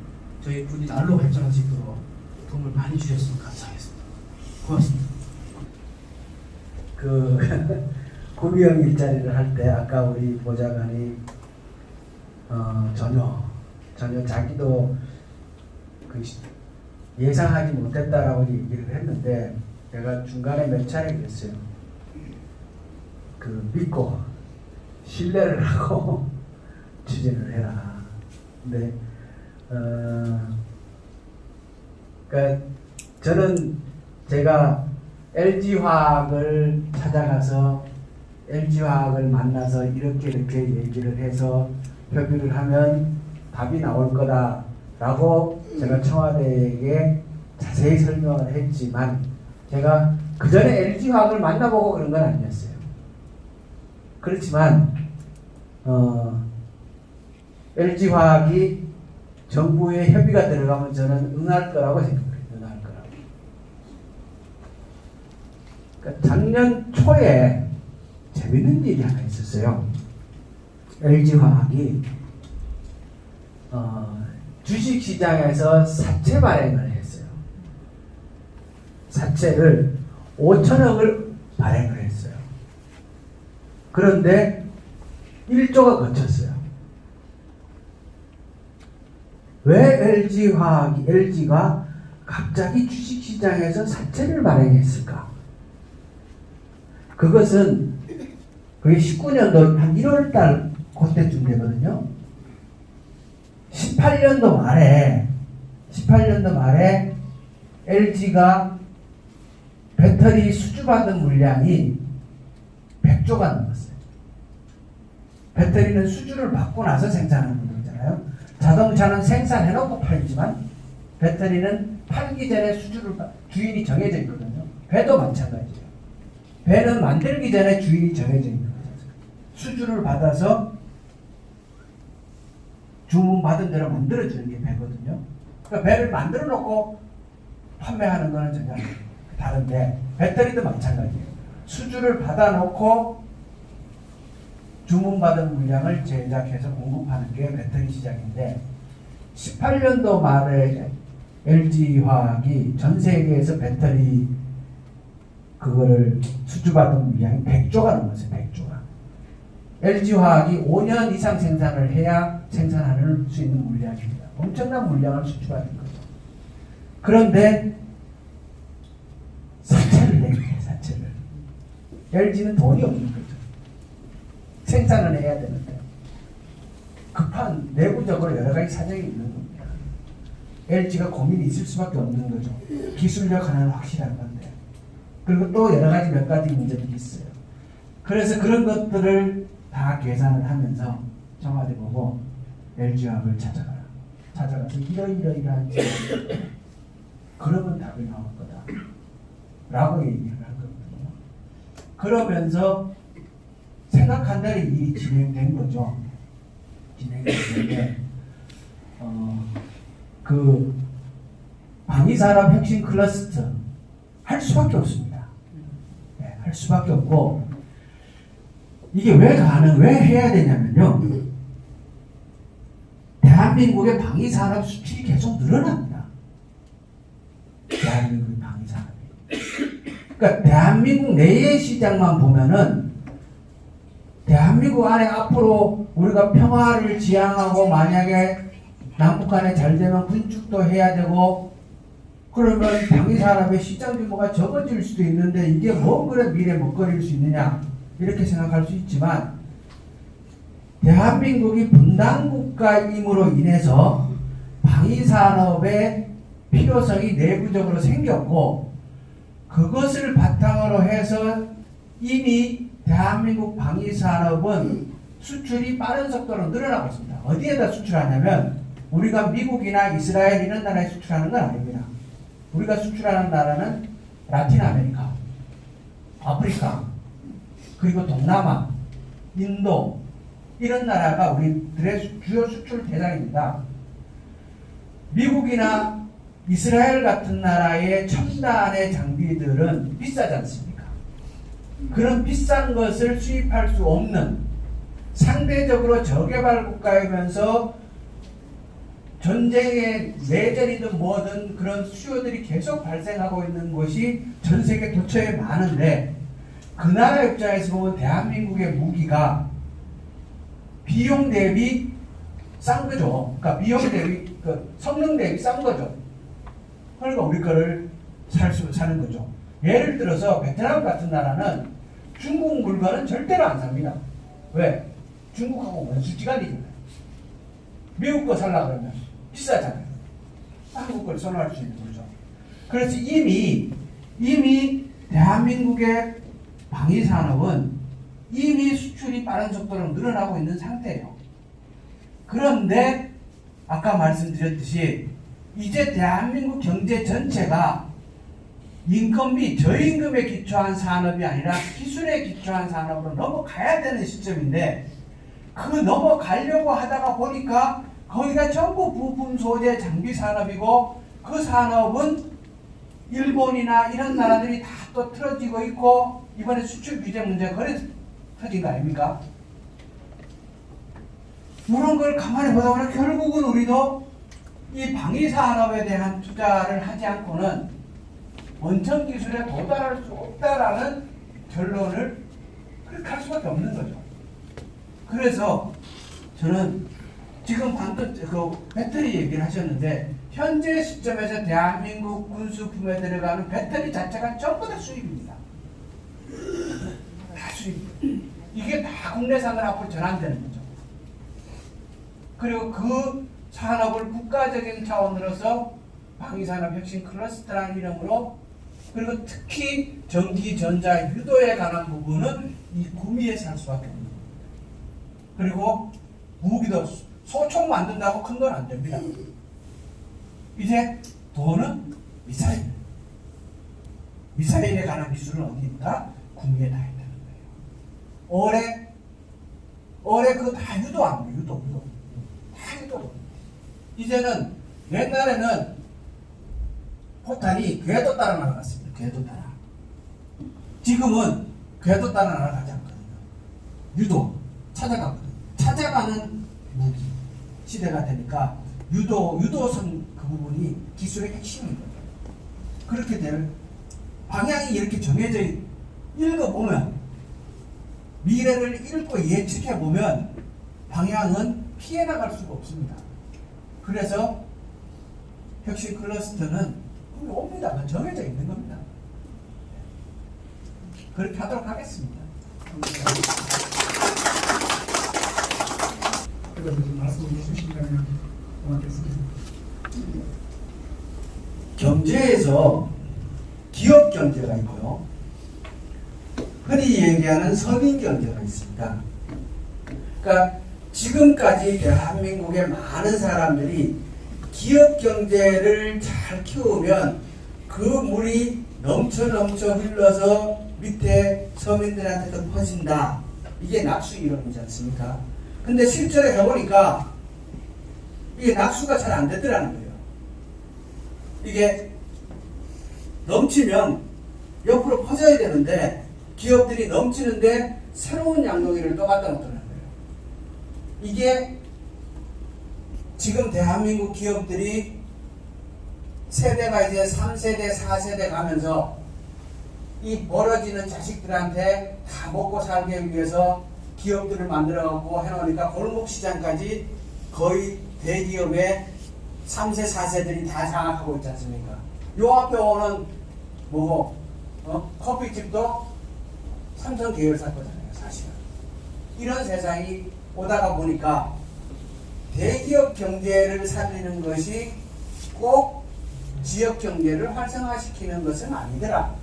저희 군이 날로 발전할 수 있도록 도움을 많이 주셨으면 감사하겠습니다. 고맙습니다. 그 구비형 일자리를 할 때 아까 우리 보좌관이 전혀 자기도 그 예상하지 못했다라고 얘기를 했는데 제가 중간에 몇 차례 그랬어요. 그 믿고 신뢰를 하고 추진을 해라. 근데 그러니까 저는 제가 LG화학을 찾아가서 LG화학을 만나서 이렇게 얘기를 해서 협의를 하면 답이 나올 거다라고 제가 청와대에게 자세히 설명을 했지만 제가 그 전에 LG화학을 만나보고 그런 건 아니었어요. 그렇지만 LG화학이 정부의 협의가 들어가면 저는 응할 거라고 생각해요. 응할 거라고. 그러니까 작년 초에 재밌는 일이 하나 있었어요. LG화학이 주식시장에서 사채 발행을 했어요. 사채를 5천억을 발행을 했어요. 그런데 1조가 거쳤어요. 왜 LG가 갑자기 주식시장에서 사채를 발행했을까? 그것은 그게 19년도 한 1월달 그때쯤 되거든요. 18년도 말에 LG가 배터리 수주받은 물량이 100조가 넘었어요. 배터리는 수주를 받고 나서 생산하는 거잖아요. 자동차는 생산해놓고 팔지만 배터리는 팔기 전에 주인이 정해져 있거든요. 배도 마찬가지예요. 배는 만들기 전에 주인이 정해져 있는 거죠. 수주를 받아서 주문받은 대로 만들어주는 게 배거든요. 그러니까 배를 만들어 놓고 판매하는 거는 전혀 다른데 배터리도 마찬가지예요. 수주를 받아놓고 주문받은 물량을 제작해서 공급하는 게 배터리 시장인데 18년도 말에 LG화학이 전 세계에서 배터리 그거를 수주받은 물량이 100조가 넘었어요. 100조가. LG화학이 5년 이상 생산을 해야 생산할 수 있는 물량입니다. 엄청난 물량을 수주받은 거죠. 그런데 사채를 낸 거예요. 사채를. LG는 돈이 없는 거죠. 생산을 해야 되는데 급한 내부적으로 여러 가지 사정이 있는 겁니다. LG가 고민이 있을 수밖에 없는 거죠. 기술력 하나는 확실한 건데 그리고 또 여러 가지 몇 가지 문제들이 있어요. 그래서 그런 것들을 다 계산을 하면서 청와대 보고 LG화학을 찾아가서 이러이러한 그러면 답이 나올 거다 라고 얘기를 한 거거든요. 그러면서 생각한 대로 일이 진행된 거죠. 진행됐는데 그 방위산업 혁신 클러스터 할 수밖에 없습니다. 네, 할 수밖에 없고 이게 왜 해야 되냐면요. 대한민국의 방위산업 수출이 계속 늘어납니다. 대한민국의 방위산업이. 그러니까 대한민국 내의 시장만 보면은 대한민국 안에 앞으로 우리가 평화를 지향하고 만약에 남북 간에 잘 되면 군축도 해야 되고 그러면 방위산업의 시장 규모가 적어질 수도 있는데 이게 뭐 그래 미래 먹거리일 수 있느냐 이렇게 생각할 수 있지만 대한민국이 분단국가임으로 인해서 방위산업의 필요성이 내부적으로 생겼고 그것을 바탕으로 해서 이미 대한민국 방위산업은 수출이 빠른 속도로 늘어나고 있습니다. 어디에다 수출하냐면 우리가 미국이나 이스라엘 이런 나라에 수출하는 건 아닙니다. 우리가 수출하는 나라는 라틴 아메리카, 아프리카, 그리고 동남아, 인도 이런 나라가 우리들의 주요 수출 대상입니다. 미국이나 이스라엘 같은 나라의 첨단의 장비들은 비싸지 않습니까? 그런 비싼 것을 수입할 수 없는 상대적으로 저개발 국가이면서 전쟁의 내전이든 뭐든 그런 수요들이 계속 발생하고 있는 곳이 전 세계 도처에 많은데 그 나라 입장에서 보면 대한민국의 무기가 비용 대비 싼 거죠. 그러니까 비용 대비 성능 대비 싼 거죠. 그러니까 우리 거를 사는 거죠. 예를 들어서 베트남 같은 나라는 중국 물건은 절대로 안 삽니다. 왜? 중국하고 원수지간이잖아요. 미국 거 살라 그러면 비싸잖아요. 한국 걸 선호할 수 있는 거죠. 그래서 이미 대한민국의 방위산업은 이미 수출이 빠른 속도로 늘어나고 있는 상태예요. 그런데 아까 말씀드렸듯이 이제 대한민국 경제 전체가 인건비, 저임금에 기초한 산업이 아니라 기술에 기초한 산업으로 넘어가야 되는 시점인데 그 넘어가려고 하다가 보니까 거기가 전부 부품 소재 장비 산업이고 그 산업은 일본이나 이런 나라들이 다 또 틀어지고 있고 이번에 수출 규제 문제가 그래 터진 거 아닙니까? 이런 걸 가만히 보다 보면 결국은 우리도 이 방위산업에 대한 투자를 하지 않고는 원천 기술에 도달할 수 없다라는 결론을 그렇게 할 수밖에 없는 거죠. 그래서 저는 지금 방금 그 배터리 얘기를 하셨는데 현재 시점에서 대한민국 군수품에 들어가는 배터리 자체가 전부 다 수입입니다. 다 수입. 이게 다 국내산으로 앞으로 전환되는 거죠. 그리고 그 산업을 국가적인 차원으로서 방위산업 혁신 클러스터라는 이름으로 그리고 특히 전기, 전자, 유도에 관한 부분은 이 구미에서 할 수밖에 없는 겁니다. 그리고 무기도 소총 만든다고 큰 돈 안 됩니다. 이제 돈은 미사일. 미사일에 관한 기술은 어디 있다? 구미에 다 있다는 거예요. 올해 그거 다 유도 안 돼요. 유도. 다 유도. 이제는 옛날에는 포탄이 궤도 따라 날아갔습니다. 궤도 따라. 지금은 궤도 따라 날아가지 않거든요. 유도 찾아가거든요. 찾아가는 무기 시대가 되니까 유도선 그 부분이 기술의 핵심인 거예요. 그렇게 되면 방향이 이렇게 정해져 읽어보면 미래를 읽고 예측해보면 방향은 피해 나갈 수가 없습니다. 그래서 혁신 클러스터는 옵니다. 정해져 있는 겁니다. 그렇게 하도록 하겠습니다. 그래서 말씀해 주시면 고맙겠습니다. 경제에서 기업 경제가 있고요. 흔히 얘기하는 서민 경제가 있습니다. 그러니까 지금까지 대한민국의 많은 사람들이 기업 경제를 잘 키우면 그 물이 넘쳐 흘러서 밑에 서민들한테도 퍼진다. 이게 낙수 이론이지 않습니까? 근데 실제로 해보니까 이게 낙수가 잘 안 되더라는 거예요. 이게 넘치면 옆으로 퍼져야 되는데 기업들이 넘치는데 새로운 양동이를 또 갖다 놓더라는 거예요. 이게 지금 대한민국 기업들이 세대가 이제 3세대, 4세대 가면서 이 벌어지는 자식들한테 다 먹고 살기 위해서 기업들을 만들어갖고 해놓으니까 골목시장까지 거의 대기업의 3세, 4세들이 다 장악하고 있지 않습니까? 요 앞에 오는 뭐고 커피집도 삼성 계열사 거잖아요, 사실은. 이런 세상이 오다가 보니까 대기업 경제를 살리는 것이 꼭 지역 경제를 활성화시키는 것은 아니더라.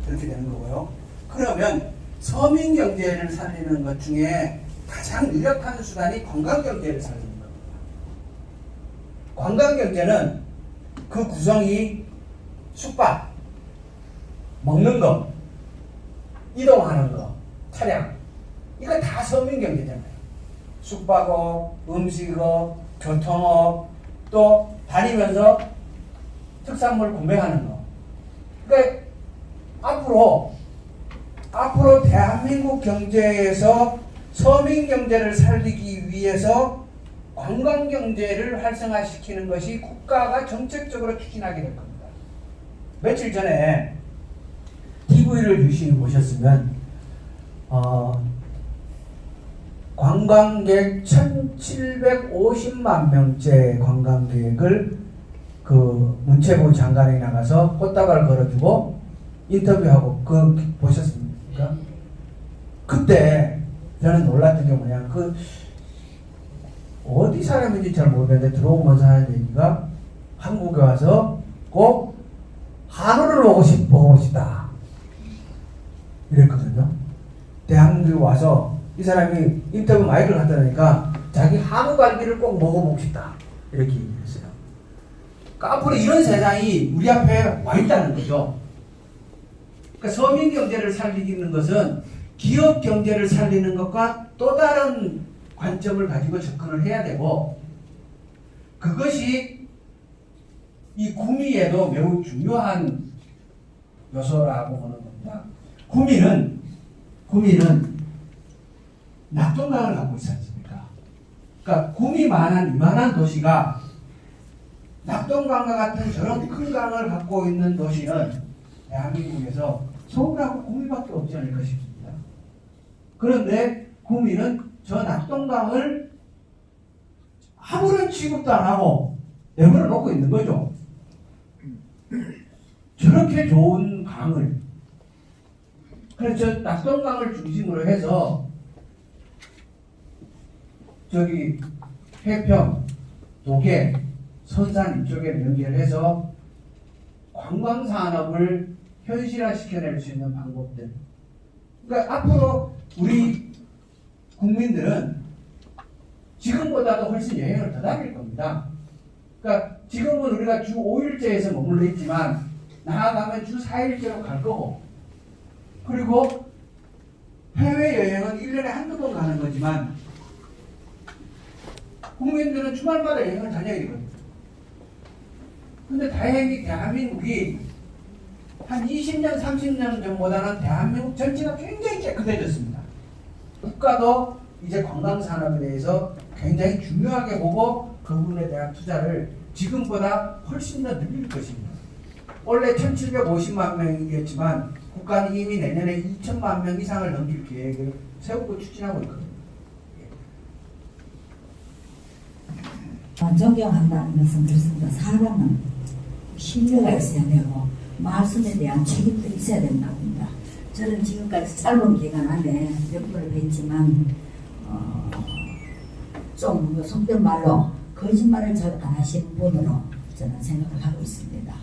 그렇게 되는 거고요. 그러면 서민 경제를 살리는 것 중에 가장 유력한 수단이 관광 경제를 살리는 겁니다. 관광 경제는 그 구성이 숙박, 먹는 거, 이동하는 거, 차량, 이거 다 서민 경제잖아요. 숙박업, 음식업, 교통업, 또 다니면서 특산물 구매하는 거. 그러니까 앞으로 대한민국 경제에서 서민 경제를 살리기 위해서 관광 경제를 활성화시키는 것이 국가가 정책적으로 추진하게 될 겁니다. 며칠 전에 TV를 유심히 보셨으면 관광객 1750만 명째 관광객을 그 문체부 장관이 나가서 꽃다발 걸어주고 인터뷰하고 그 보셨습니까? 그때 저는 놀랐던 게 뭐냐, 그 어디 사람인지 잘 모르겠는데 들어오면서 하는 얘기가 한국에 와서 꼭 한우를 보고 싶다 이랬거든요. 대한민국에 와서 이 사람이 인터뷰 마이크를 갖다 놓으니까 자기 한우 갈비를 꼭 먹어보고 싶다 이렇게 얘기했어요. 그러니까 앞으로 이런 세상이 우리 앞에 와 있다는 거죠. 그러니까 서민 경제를 살리는 것은 기업 경제를 살리는 것과 또 다른 관점을 가지고 접근을 해야 되고, 그것이 이 구미에도 매우 중요한 요소라고 보는 겁니다. 구미는 낙동강을 갖고 있지 않습니까? 그러니까 구미만한 이만한 도시가 낙동강과 같은 저런 큰 강을 갖고 있는 도시는 대한민국에서 서울하고 구미밖에 없지 않을까 싶습니다. 그런데 구미는 저 낙동강을 아무런 취급도 안 하고 내버려 놓고 있는 거죠. 저렇게 좋은 강을, 그래서 낙동강을 중심으로 해서 저기 해평, 도계, 선산 이쪽에 연결해서 관광산업을 현실화시켜낼 수 있는 방법들. 그러니까 앞으로 우리 국민들은 지금보다도 훨씬 여행을 더 다닐 겁니다. 그러니까 지금은 우리가 주 5일째에서 머물러 있지만 나아가면 주 4일째로 갈 거고, 그리고 해외여행은 1년에 한두 번 가는 거지만 국민들은 주말마다 여행을 다녀야 되거든요. 근데 다행히 대한민국이 한 20년, 30년 전보다는 대한민국 전체가 굉장히 깨끗해졌습니다. 국가도 이제 관광산업에 대해서 굉장히 중요하게 보고 그 부분에 대한 투자를 지금보다 훨씬 더 늘릴 것입니다. 원래 1750만 명이겠지만 국가는 이미 내년에 2000만 명 이상을 넘길 계획을 세우고 추진하고 있거든요. 존경한다는 것은 그렇습니다. 사람은 신뢰가 있어야 되고 말씀에 대한 책임도 있어야 된다고 합니다. 저는 지금까지 짧은 기간 안에 몇 번을 뵀지만 좀 속된 말로 거짓말을 잘 안 하시는 분으로 저는 생각을 하고 있습니다.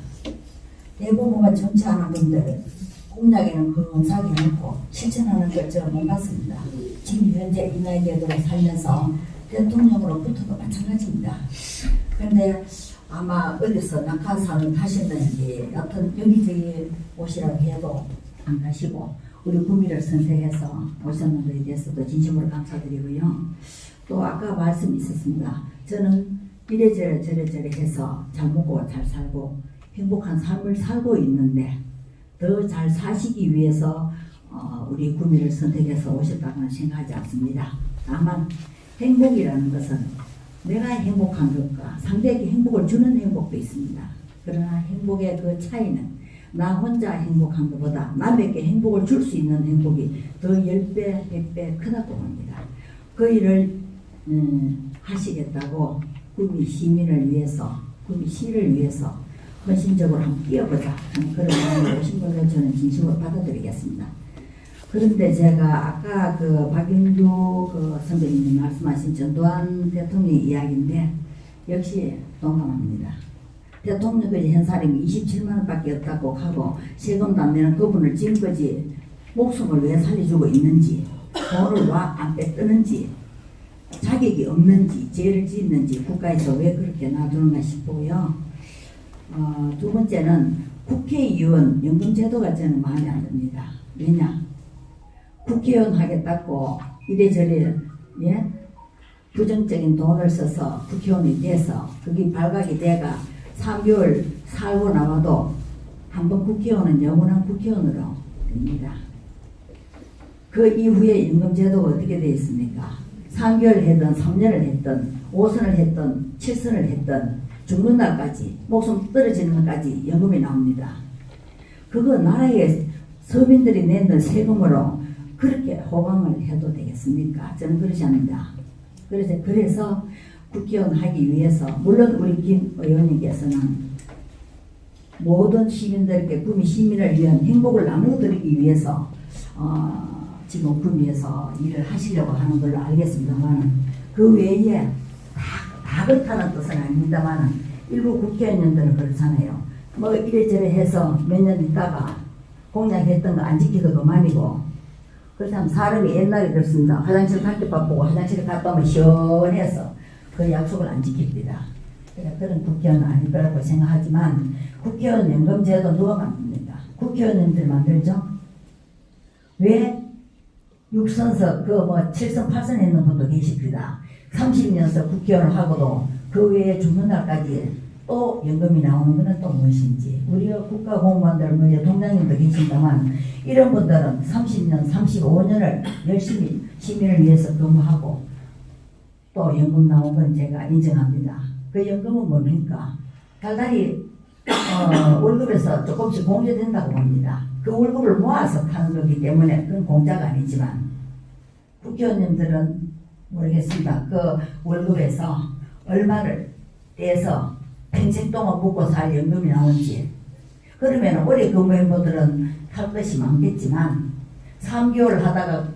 대부분과 정치하는 분들 공약에는 근사하게 않고 실천하는 걸 저는 못 봤습니다. 지금 현재 유나이티드로 살면서 대통령으로부터도 마찬가지입니다. 그런데 아마 어디서 낙하산을 타셨는지 어떤 여기저기 오시라고 해도 안 가시고 우리 구미를 선택해서 오셨는 것에 대해서도 진심으로 감사드리고요. 또 아까 말씀이 있었습니다. 저는 이래저래 저래저래 해서 잘 먹고 잘 살고 행복한 삶을 살고 있는데 더 잘 사시기 위해서 우리 구미를 선택해서 오셨다고는 생각하지 않습니다. 다만 행복이라는 것은 내가 행복한 것과 상대에게 행복을 주는 행복도 있습니다. 그러나 행복의 그 차이는 나 혼자 행복한 것보다 남에게 행복을 줄 수 있는 행복이 더 10배, 100배 크다고 봅니다. 그 일을 하시겠다고 구미 시민을 위해서, 구미 시를 위해서 헌신적으로 한번 뛰어보자 하는 그런 마음으로 오신 것을 저는 진심으로 받아들이겠습니다. 그런데 제가 아까 그 박영주 그 선배님이 말씀하신 전두환 대통령 이야기인데 역시 동감합니다. 대통령까지 현사람이 27만 원밖에 없다고 하고 세금도 안 내는 그분을 지금까지 목숨을 왜 살려주고 있는지, 돈을 왜 안 빼뜨는지, 자격이 없는지, 죄를 짓는지 국가에서 왜 그렇게 놔두는가 싶고요. 두 번째는 국회의원 연금제도가 저는 마음에 안 듭니다. 왜냐? 국회의원 하겠다고 이래저래 부정적인 돈을 써서 국회의원이 돼서 그게 발각이 돼가 3개월 살고 나와도 한번 국회의원은 영원한 국회의원으로 됩니다. 그 이후에 연금제도가 어떻게 되어 있습니까? 3개월 했든 3년을 했든 5선을 했든 7선을 했든 죽는 날까지 목숨 떨어지는 날까지 연금이 나옵니다. 그거 나라의 서민들이 내는 세금으로 그렇게 호강을 해도 되겠습니까? 저는 그렇지 않습니다. 그래서 국회의원 하기 위해서 물론 우리 김 의원님께서는 모든 시민들께 구미 시민을 위한 행복을 나눠드리기 위해서 지금 구미에서 일을 하시려고 하는 걸로 알겠습니다만 그 외에 다 그렇다는 뜻은 아닙니다만 일부 국회의원들은 그렇잖아요. 뭐 이래저래 해서 몇 년 있다가 공약했던 거 안 지키고 그만이고 그렇다면 사람이 옛날에 그렇습니다. 화장실 갈 때 바쁘고 화장실에 갔다 오면 시원해서 그 약속을 안 지킵니다. 그러니까 그런 국회의원은 아닐 거라고 생각하지만 국회의원 연금제도 누가 만듭니까? 국회의원님들 만들죠? 왜 6선석 그 뭐 7선 8선 했는 분도 계십니다. 30년서 국회의원을 하고도 그 외에 죽는 날까지 또 연금이 나오는 것은 또 무엇인지 우리가 국가공무원들 뭐 동장님도 계신다만 이런 분들은 30년 35년을 열심히 시민을 위해서 근무하고 또 연금 나온 건 제가 인정합니다. 그 연금은 뭡니까? 달달이 월급에서 조금씩 공제된다고 봅니다. 그 월급을 모아서 파는 거기 때문에 그건 공짜가 아니지만 국회의원님들은 모르겠습니다. 그 월급에서 얼마를 떼서 평생 동안 먹고 살 연금이 나오는지 그러면 오래 근무한 분들은 할 것이 많겠지만 3개월 하다가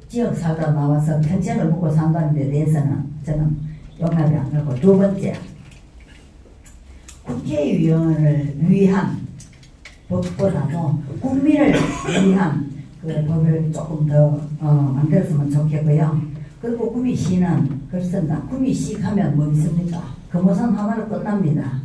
지역 살다 나와서 평생을 먹고 산다는 데 대해서는 저는 용납이 안 가고 두 번째 국회의원을 위한 법보다도 국민을 위한 그 법을 조금 더 만들었으면 좋겠고요. 그리고 구미시는 그렇습니다. 구미시 가면 뭐 있습니까? 금호산 하나로 끝납니다.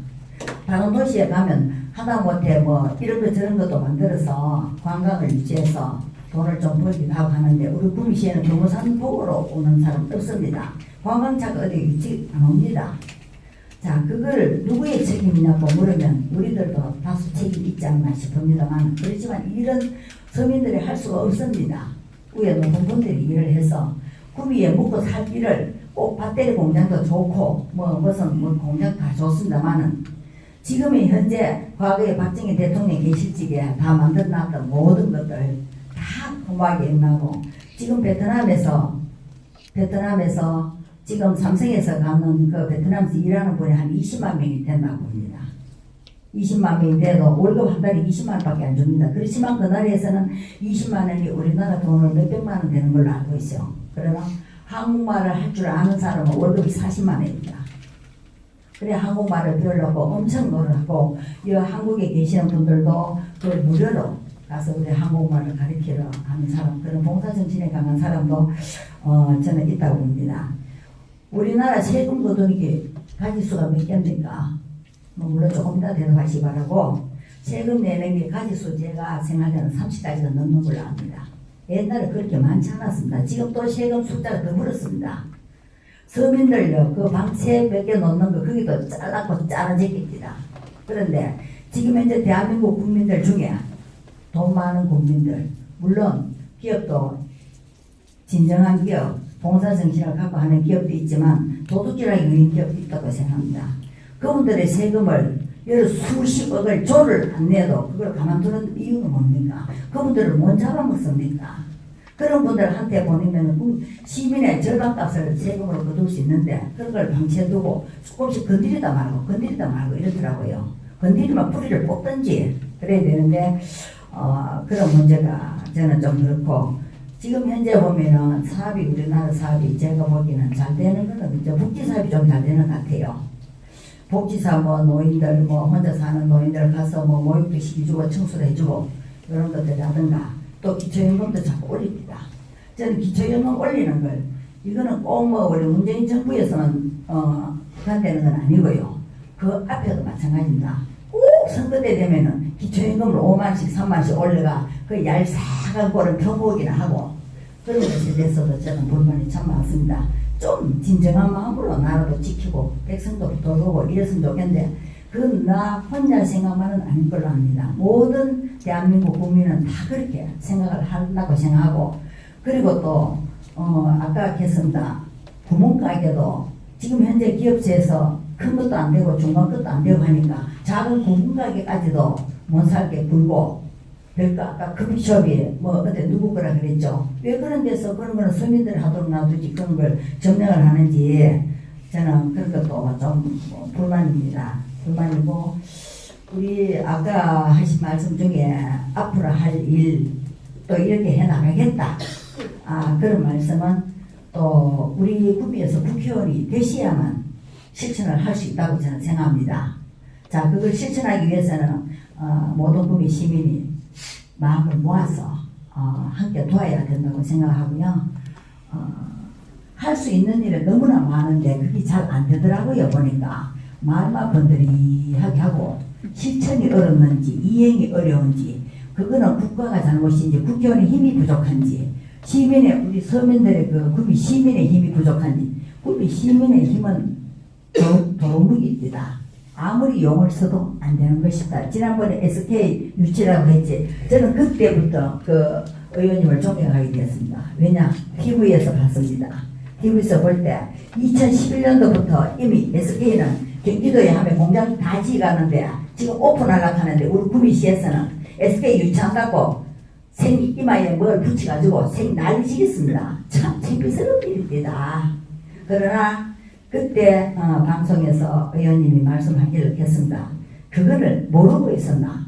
다른 도시에 가면 하다못해 뭐 이런 거 저런 것도 만들어서 관광을 유치해서 돈을 좀 벌기도 하고 하는데 우리 구미시에는 금호산 보러 오는 사람 없습니다. 관광차가 어디 유치 안 옵니다. 자, 그걸 누구의 책임이냐고 물으면 우리들도 다수 책임이 있지 않나 싶습니다만 그렇지만 이런 서민들이 할 수가 없습니다. 위에 높은 분들이 일을 해서 구미에 묵고 살기를 꼭 배터리 공장도 좋고 무슨 공장 다 좋습니다만은 지금의 현재 과거에 박정희 대통령이 계실 적에 다 만들어놨던 모든 것들 다 공부하게 나고 지금 베트남에서 지금 삼성에서 가는 그 베트남에서 일하는 분이 한 20만 명이 된다고 봅니다. 20만 명이 돼도 월급 한 달에 20만 원밖에 안 줍니다. 그렇지만 그 나라에서는 20만 원이 우리나라 돈으로 몇백만 원 되는 걸로 알고 있어요. 그러나 한국말을 할 줄 아는 사람은 월급이 40만 원입니다. 그래 한국말을 배우려고 엄청 노력하고 이 한국에 계시는 분들도 그걸 무료로 가서 우리 한국말을 가르치러 하는 사람 그런 봉사정신에 강한 사람도 저는 있다고 봅니다. 우리나라 세금 거두기 가지수가 몇 개입니까? 물론 조금 이따 대답하시기 바라고 세금 내는 게 가지수 제가 생각하는 30까지가 넘는 걸로 압니다. 옛날에 그렇게 많지 않았습니다. 지금 또 세금 숫자가 더 불었습니다. 서민들요 그 방채 몇 개 놓는 거 거기도 잘라고 짜라지깁니다. 그런데 지금 현재 대한민국 국민들 중에 돈 많은 국민들 물론 기업도 진정한 기업 봉사정신을 갖고 하는 기업도 있지만 도둑질하기 위한 기업도 있다고 생각합니다. 그분들의 세금을 여러 수십억을 조를 안 내도 그걸 가만두는 이유는 뭡니까? 그분들을 못 잡아먹습니까? 그런 분들한테 보내면 시민의 절반값을 세금으로 거둘 수 있는데 그런 걸 방치해두고 조금씩 건드리다 말고 이러더라고요. 건드리면 뿌리를 뽑든지 그래야 되는데 그런 문제가 저는 좀 그렇고, 지금 현재 보면은 사업이, 우리나라 사업이 제가 보기에는 잘 되는 거는 이제 복지 사업이 좀 잘 되는 것 같아요. 복지사 뭐 노인들 뭐 혼자 사는 노인들 가서 뭐 모욕도 시켜주고 청소를 해주고 이런 것들이라든가, 또 기초연금도 자꾸 올립니다. 저는 기초연금 올리는 걸, 이거는 꼭 뭐 우리 문재인 정부에서는 국한되는 건 아니고요. 그 앞에도 마찬가지입니다. 꼭 선거 때 되면은 기초연금을 5만씩 3만씩 올려가 그 얄쌍한 꼴을 펴보기나 하고, 그런 것에 대해서도 저는 불만이 참 많습니다. 좀 진정한 마음으로 나라도 지키고 백성도 돌보고 이랬으면 좋겠는데, 그건 나 혼자 생각만은 아닌 걸로 압니다. 모든 대한민국 국민은 다 그렇게 생각을 한다고 생각하고, 그리고 또 아까 했습니다. 구멍가게도 지금 현재 기업체에서 큰 것도 안 되고 중간 것도 안 되고 하니까 작은 구멍가게까지도 못 살게 굴고, 그러니까 아까 커피숍이 뭐 어때 누구 거라 그랬죠. 왜 그런 데서 그런 거는 서민들이 하도록 놔두지 그런 걸 점령을 하는지, 저는 그런 것도 좀 불만입니다. 불만이고, 우리 아까 하신 말씀 중에 앞으로 할 일 또 이렇게 해나가겠다, 그런 말씀은 또 우리 구미에서 국회의원이 되셔야만 실천을 할 수 있다고 저는 생각합니다. 자, 그걸 실천하기 위해서는 모든 구미 시민이 마음을 모아서 함께 도와야 된다고 생각하고요. 할 수 있는 일은 너무나 많은데 그게 잘 안 되더라고요. 보니까 말만 번들이하게 하고 실천이 어렵는지 이행이 어려운지, 그거는 국가가 잘못인지 국회의원의 힘이 부족한지, 시민의, 우리 서민들의 그 구미 시민의 힘이 부족한지, 구미 시민의 힘은 도무기입니다. 아무리 용을 써도 안 되는 것이다. 지난번에 SK 유치라고 했지. 저는 그때부터 그 의원님을 존경하게 되었습니다. 왜냐? TV에서 봤습니다. TV에서 볼 때 2011년도부터 이미 SK는 경기도에 하면 공장 다 지어가는데 지금 오픈하려고 하는데, 우리 구미시에서는 SK 유치한다고 생 이마에 뭘 붙여가지고 생 난리치겠습니다. 참 창피스러운 일입니다. 그러나 그때 방송에서 의원님이 말씀하기를 했습니다. 그거를 모르고 있었나?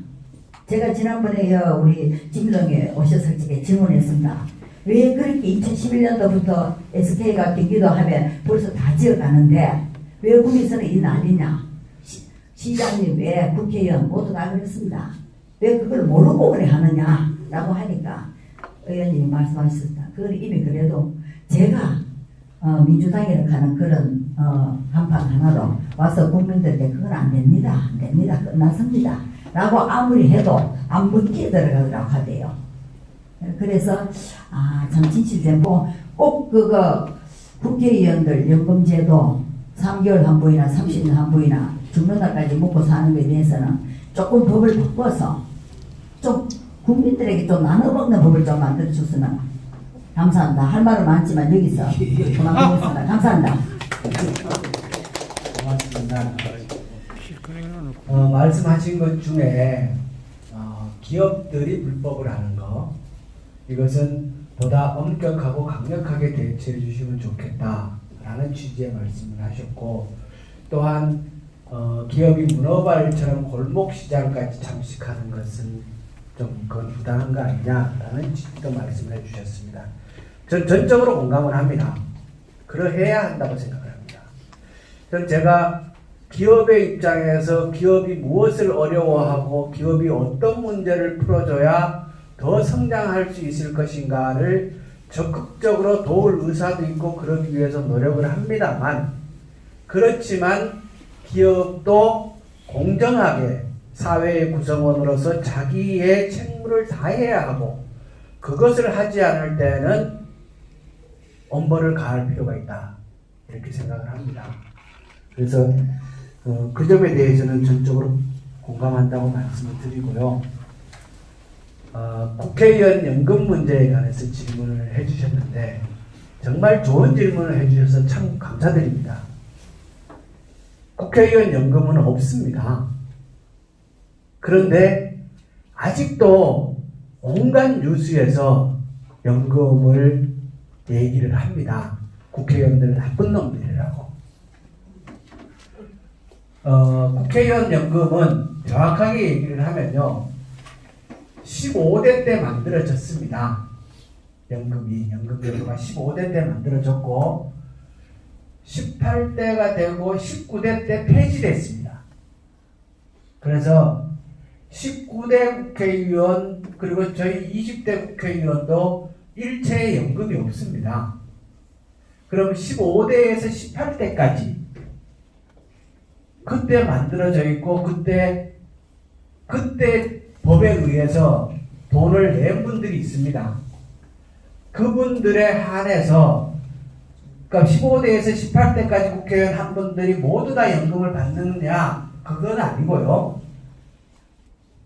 제가 지난번에 우리 진동에 오셨을 적에 질문했습니다. 왜 그렇게 2011년도부터 SK가 경기도 하면 벌써 다 지어가는데 왜 구미에서는 이 난리냐? 시장님, 왜 국회의원 모두 다 그랬습니다. 왜 그걸 모르고 그래 하느냐? 라고 하니까 의원님이 말씀하셨습니다. 그걸 이미 그래도 제가 민주당에 가는 그런 간판 하나로 와서 국민들에게 그건 안 됩니다. 안 됩니다. 끝났습니다. 라고 아무리 해도 안 묻게 들어가더라고 하대요. 그래서 참 진실되고, 꼭 그거 국회의원들 연금제도 3개월 한 번이나 30년 한 번이나 죽는 날까지 먹고 사는 것에 대해서는 조금 법을 바꿔서 좀 국민들에게 좀 나눠먹는 법을 좀 만들어줬으면 감사합니다. 할 말은 많지만 여기서 그만하겠습니다. 감사합니다. 고맙습니다. 말씀하신 것 중에 기업들이 불법을 하는 거, 이것은 보다 엄격하고 강력하게 대처해 주시면 좋겠다라는 취지의 말씀을 하셨고, 또한 기업이 문어발처럼 골목시장까지 잠식하는 것은 좀 그건 부당한 거 아니냐라는 취지도 말씀을 해주셨습니다. 전 전적으로 공감을 합니다. 그러해야 한다고 생각을 합니다. 전 제가 기업의 입장에서 기업이 무엇을 어려워하고 기업이 어떤 문제를 풀어줘야 더 성장할 수 있을 것인가를 적극적으로 도울 의사도 있고 그러기 위해서 노력을 합니다만, 그렇지만 기업도 공정하게 사회의 구성원으로서 자기의 책무를 다해야 하고, 그것을 하지 않을 때는 엄벌을 가할 필요가 있다, 이렇게 생각을 합니다. 그래서 그 점에 대해서는 전적으로 공감한다고 말씀을 드리고요. 국회의원 연금 문제에 관해서 질문을 해주셨는데 정말 좋은 질문을 해주셔서 참 감사드립니다. 국회의원 연금은 없습니다. 그런데 아직도 온갖 뉴스에서 연금을 얘기를 합니다. 국회의원들은 나쁜 놈들이라고. 국회의원 연금은 정확하게 얘기를 하면요, 15대 때 만들어졌습니다. 연금제도가 15대 때 만들어졌고 18대가 되고 19대 때 폐지됐습니다. 그래서 19대 국회의원 그리고 저희 20대 국회의원도 일체의 연금이 없습니다. 그럼 15대에서 18대까지 그때 만들어져 있고 그때 법에 의해서 돈을 낸 분들이 있습니다. 그분들에 한해서 그러니까 15대에서 18대까지 국회의원 한 분들이 모두 다 연금을 받느냐, 그건 아니고요.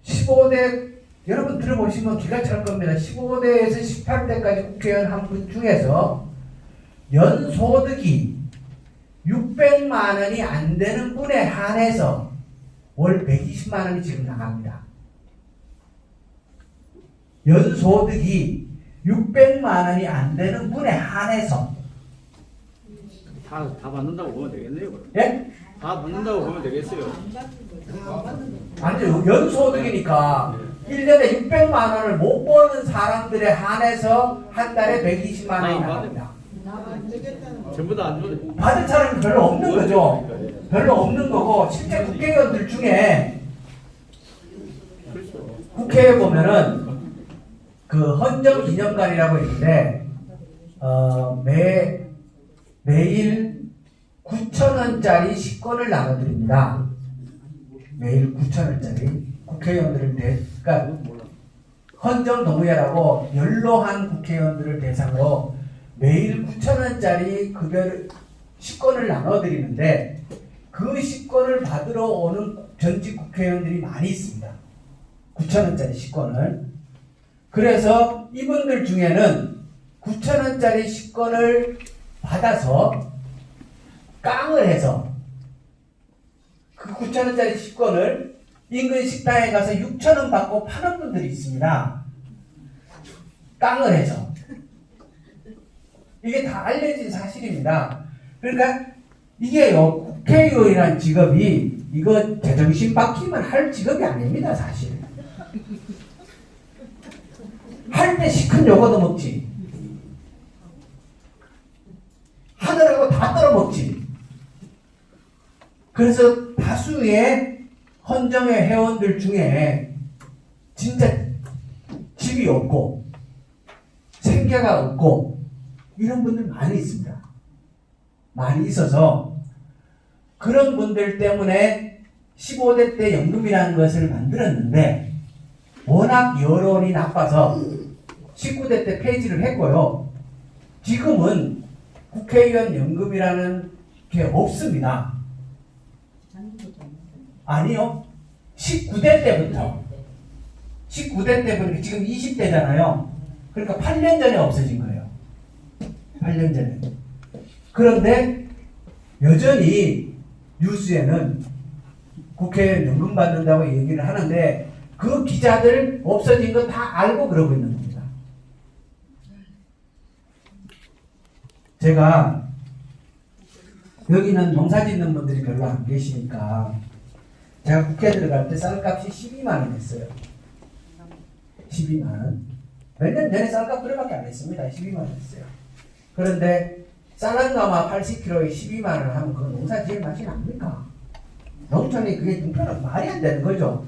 15대 여러분 들어보시면 기가 찰 겁니다. 15대에서 18대까지 국회의원 한 분 중에서 연소득이 600만 원이 안 되는 분에 한해서 월 120만 원이 지금 나갑니다. 연소득이 600만 원이 안 되는 분에 한해서 다 받는다고 보면 되겠네요. 그럼. 예? 다 받는다고 보면 되겠어요. 아니요. 연소득이니까 1년에 600만 원을 못 버는 사람들에 한해서 한 달에 120만 원이 나갑니다. 전부 다 안 줘도 받은 사람이 별로 없는 거죠. 별로 없는 거고 실제 국회의원들 중에 국회에 보면은 그 헌정기념관이라고 있는데 매일 9,000원짜리 식권을 나눠드립니다. 매일 9,000원짜리 국회의원들을 그러니까 헌정노무회라고 연로한 국회의원들을 대상으로 매일 9,000원짜리 급여를 식권을 나눠드리는데 그 식권을 받으러 오는 전직 국회의원들이 많이 있습니다. 9,000원짜리 식권을. 그래서 이분들 중에는 9,000원짜리 식권을 받아서 깡을 해서 그 9,000원짜리 식권을 인근 식당에 가서 6,000원 받고 파는 분들이 있습니다. 깡을 해서. 이게 다 알려진 사실입니다. 그러니까 이게요, 국회의원이라는 직업이 이거 제정신 바뀌면 할 직업이 아닙니다, 사실. 할 때 시큰 요거도 먹지. 하느라고 다 떨어먹지. 그래서 다수의 헌정의 회원들 중에 진짜 집이 없고 생계가 없고 이런 분들 많이 있습니다. 많이 있어서 그런 분들 때문에 15대 때 연금이라는 것을 만들었는데 워낙 여론이 나빠서 19대 때 폐지를 했고요. 지금은 국회의원 연금이라는 게 없습니다. 아니요. 19대 때부터 지금 20대잖아요. 그러니까 8년 전에 없어진 거예요. 8년 전에. 그런데 여전히 뉴스에는 국회의원 연금 받는다고 얘기를 하는데 그 기자들 없어진 거 다 알고 그러고 있는 겁니다. 제가 여기는 농사 짓는 분들이 별로 안 계시니까 제가 국회 들어갈 때 쌀값이 12만 원 했어요. 12만 원. 몇 년 전에 쌀값 그래밖에 안 했습니다. 12만 원 했어요. 그런데 쌀 한 가마 80kg에 12만 원 하면 그건 농사 지을 맛이 납니까? 농촌이 그게 형편은 말이 안 되는 거죠.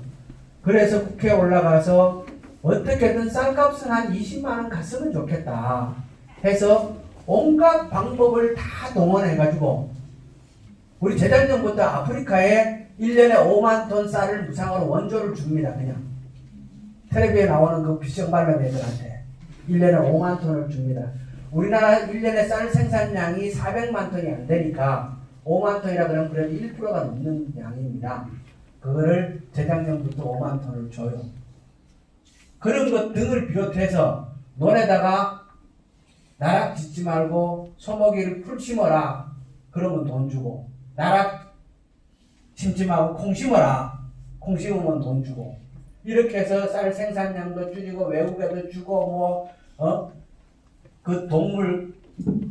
그래서 국회에 올라가서 어떻게든 쌀값은 한 20만 원 갔으면 좋겠다 해서 온갖 방법을 다 동원해가지고 우리 재작년부터 아프리카에 1년에 5만 톤 쌀을 무상으로 원조를 줍니다. 그냥 텔레비에 나오는 그 비정발람 애들한테 1년에 5만 톤을 줍니다. 우리나라 1년에 쌀 생산량이 400만 톤이 안 되니까 5만 톤이라 그러면 그래도 1%가 넘는 양입니다. 그거를 재작년부터 5만 톤을 줘요. 그런 것 등을 비롯해서 논에다가 나락 짓지 말고 소목이를 풀 심어라. 그러면 돈 주고 나락 심심하고 콩 심어라. 콩 심으면 돈 주고. 이렇게 해서 쌀 생산량도 줄이고 외국에도 주고 그 동물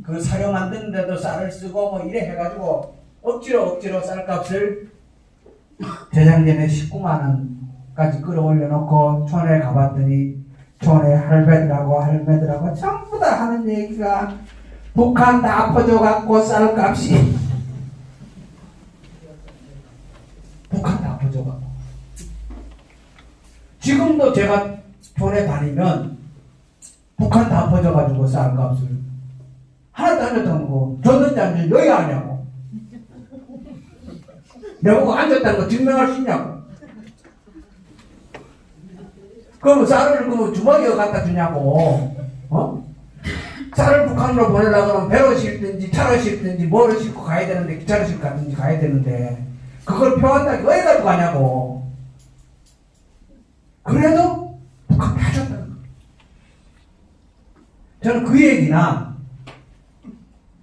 그 사료 만드는 데도 쌀을 쓰고 뭐 이래 해가지고 억지로 쌀값을 재작년에 19만 원까지 끌어올려 놓고 촌에 가봤더니 촌에 할매들하고 전부 다 하는 얘기가 북한 다 퍼져갖고 쌀값이 북한 다 퍼져갖고 지금도 제가 촌에 다니면 북한 다 퍼져가지고 쌀값을 하나도 안 줬다는 거 줬는지 안 줬는지 너희가 아냐고 내가 보고 앉았다는 거 증명할 수 있냐고 그럼 쌀을 그 주머니에 갖다 주냐고 쌀을 북한으로 보내려고 그러면 배로 싣든지 차로 싣든지 뭐로 싣고 가야 되는데 기차로 싣고 가든지 가야 되는데 그걸 표한다니 왜 가지고 가냐고 그래도 북한 다 줬다는 거 저는 그 얘기나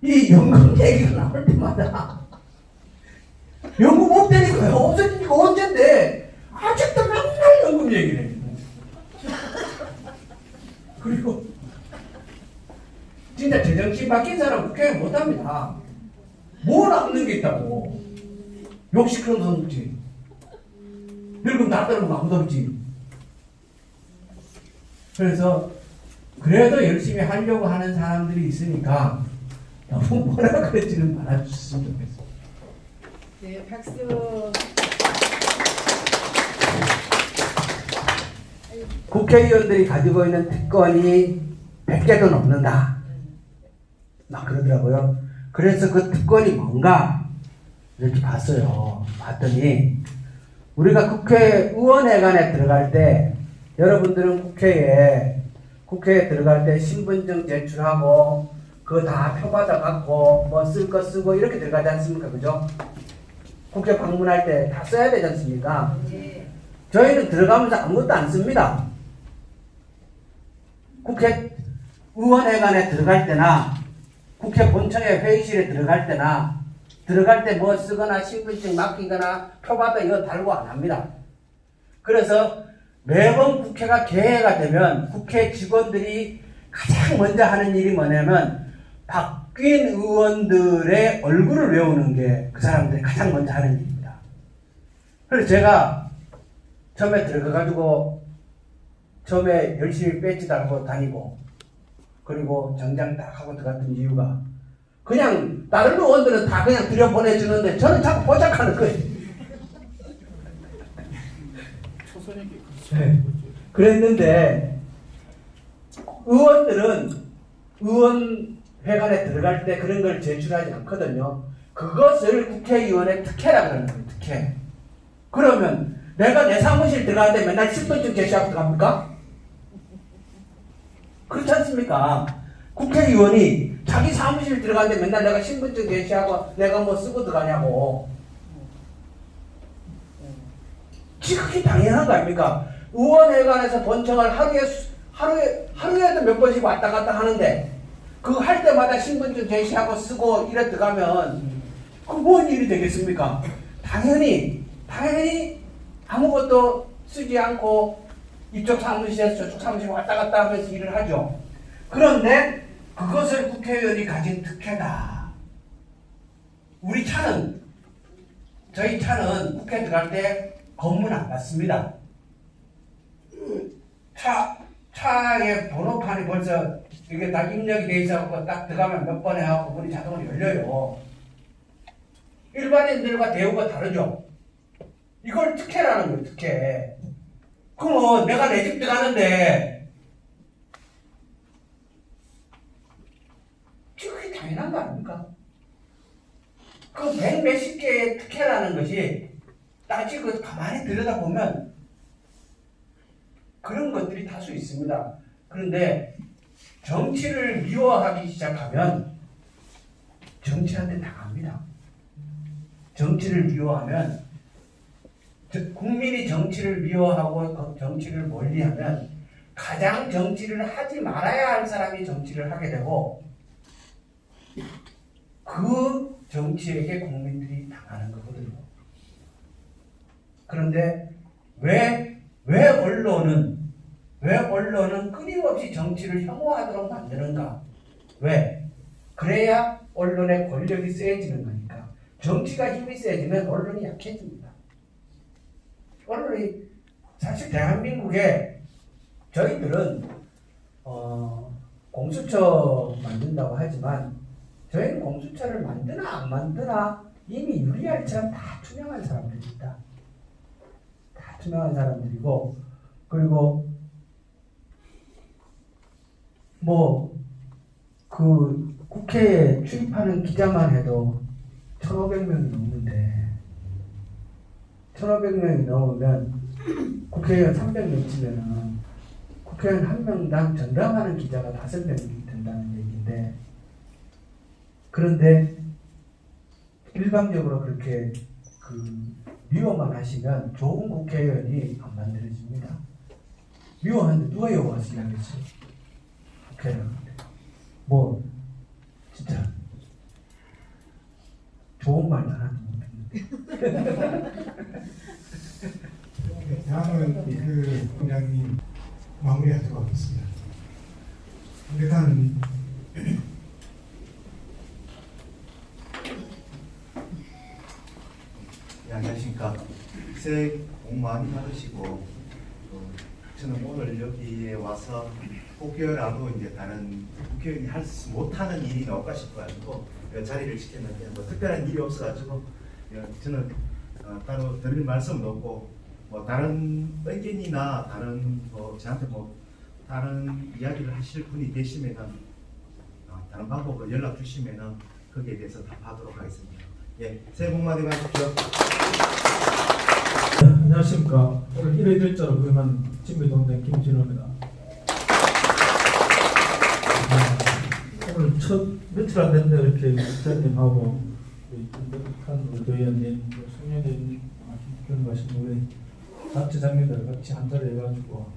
이 연금 얘기가 나올 때마다 연금 없다니까 없어지니까 언젠데 아직도 맨날 연금 얘기를 해 그리고 진짜 제정신 바뀐 사람 국회에 못합니다. 뭐 남는 게 있다고 욕 시끄러운 돈 없지 늙으면 다 떨어지면 아무도 없지 그래서 그래도 열심히 하려고 하는 사람들이 있으니까 너무 뭐라 그러지는 말아주셨으면 좋겠어요. 네, 박수. 국회의원들이 가지고 있는 특권이 100개도 넘는다. 막 그러더라고요. 그래서 그 특권이 뭔가 이렇게 봤어요. 봤더니 우리가 국회의원회관에 들어갈 때 여러분들은 국회에 들어갈 때 신분증 제출하고 그거 다 표받아 갖고 뭐 쓸 거 쓰고 이렇게 들어가지 않습니까? 그죠? 국회 방문할 때 다 써야 되지 않습니까? 네. 저희는 들어가면서 아무것도 안 씁니다. 국회의원회관에 들어갈 때나 국회 본청의 회의실에 들어갈 때나 들어갈 때 뭐 쓰거나 신분증 맡기거나 표받아 이거 달고 안 합니다. 그래서 매번 국회가 개회가 되면 국회 직원들이 가장 먼저 하는 일이 뭐냐면 바뀐 의원들의 얼굴을 외우는 게 그 사람들이 가장 먼저 하는 일입니다. 그래서 제가 처음에 들어가가지고 처음에 열심히 배지 달고 다니고 그리고 정장 딱 하고 들어갔던 이유가 그냥 다른 의원들은 다 그냥 들여보내주는데 저는 자꾸 포착하는 거예요. 네. 그랬는데 의원들은 의원회관에 들어갈 때 그런 걸 제출하지 않거든요. 그것을 국회의원의 특혜라 그러는 거예요. 특혜. 그러면 내가 내 사무실 들어가는데 맨날 10분쯤 제시하고 들어갑니까? 그렇지 않습니까? 국회의원이 자기 사무실 들어가는데 맨날 내가 신분증 제시하고 내가 뭐 쓰고 들어가냐고. 그게 당연한 거 아닙니까? 의원회관에서 본청을 하루에도 몇 번씩 왔다 갔다 하는데 그거 할 때마다 신분증 제시하고 쓰고 이래 들어가면 그 뭔 일이 되겠습니까? 당연히 아무것도 쓰지 않고 이쪽 사무실에서 저쪽 사무실 왔다 갔다 하면서 일을 하죠. 그런데 그것을 국회의원이 가진 특혜다. 저희 차는 국회 들어갈 때 검문 안 받습니다. 차에 번호판이 벌써 이게 다 입력이 돼 있어서 딱 들어가면 몇 번에 하고 문이 자동으로 열려요. 일반인들과 대우가 다르죠. 이걸 특혜라는 거예요, 특혜. 그러면 내가 내 집 들어가는데 그게 당연한 거 아닙니까? 그 100몇십 개의 특혜라는 것이 따지고 가만히 들여다보면 그런 것들이 다수 있습니다. 그런데 정치를 미워하기 시작하면 정치한테 당합니다. 정치를 미워하면 국민이 정치를 미워하고 정치를 멀리하면 가장 정치를 하지 말아야 할 사람이 정치를 하게 되고 그 정치에게 국민들이 당하는 거거든요. 그런데 왜 언론은 끊임없이 정치를 혐오하도록 만드는가? 왜? 그래야 언론의 권력이 세지는 거니까. 정치가 힘이 세지면 언론이 약해집니다. 언론이 사실 대한민국에 저희들은 공수처 만든다고 하지만 저희는 공수처를 만드나 안 만드나 이미 유리알처럼 다 투명한 사람들입니다. 다 투명한 사람들이고, 그리고 그 국회에 출입하는 기자만 해도 1,500명이 넘는데 1,500명이 넘으면 국회의원 300명 치면은 국회의원 한 명당 전담하는 기자가 5명이 된다는 얘기인데, 그런데 일방적으로 그렇게 미워만 하시면 좋은 국회의원이 안 만들어집니다. 미워하는데 누가 여와서 이야기했지? 국회의원. 진짜 좋은 말도 하나도 못했는데. 다음은 본장님 마무리하도록 하겠습니다. 일단 안녕하십니까. 새해 복 많이 받으시고, 저는 오늘 여기에 와서 혹여라도 이제 다른 국회의원이 못하는 일이 나올까 싶어가지고 자리를 지켰는데 특별한 일이 없어가지고 저는 따로 드릴 말씀은 없고, 다른 의견이나 다른 저한테 다른 이야기를 하실 분이 계시면은 다른 방법으로 연락 주시면은 거기에 대해서 답하도록 하겠습니다. 예, 새해 복 많이 받으십시오. 안녕하십니까. 오늘 1회 글자로 그만 진미동생 김진호입니다. 오늘 며칠 안 됐는데 이렇게 기자님하고 김덕한 의원님, 송영진 교수님 우리 단체장님들 같이 한 자리에 해가지고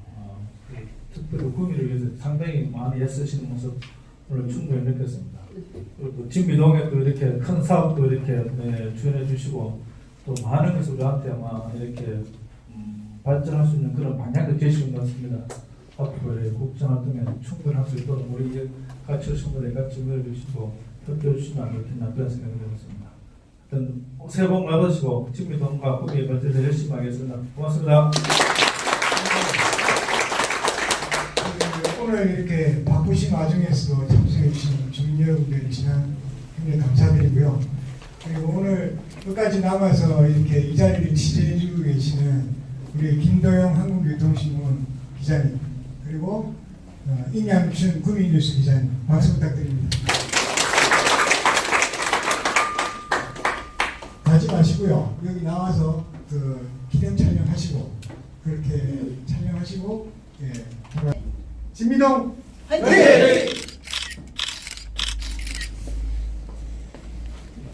특별히 구미를 위해서 상당히 많이 애쓰시는 모습 오늘 충분히 느꼈습니다. 그리고 진미동에 또 이렇게 큰 사업도 이렇게 주연해 주시고 또 많은 것을 우리한테 아마 이렇게 발전할 수 있는 그런 방향도 제시한 것 같습니다. 앞으로 국정활동에 충분할 수 있도록 우리 같이 충분히 같이 밀어주시고 협조해 주시면 안 좋겠나 그런 생각이 들었습니다. 하여튼 새해 복 받으시고 진미동과 구미의 발전을 열심히 하겠습니다. 고맙습니다. 오늘 이렇게 바쁘신 와중에서도 참석해 주신 주민 여러분들 지난 굉장히 감사드리고요. 그리고 오늘 끝까지 남아서 이렇게 이 자리를 취재해 주고 계시는 우리 김도영 한국교통신문 기자님, 그리고 임양춘 구미뉴스 기자님, 박수 부탁드립니다. 가지 마시고요. 여기 나와서 기념 촬영하시고 그렇게 촬영하시고 진미동 화이팅!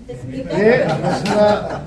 됐습니까? 네, 고맙습니다.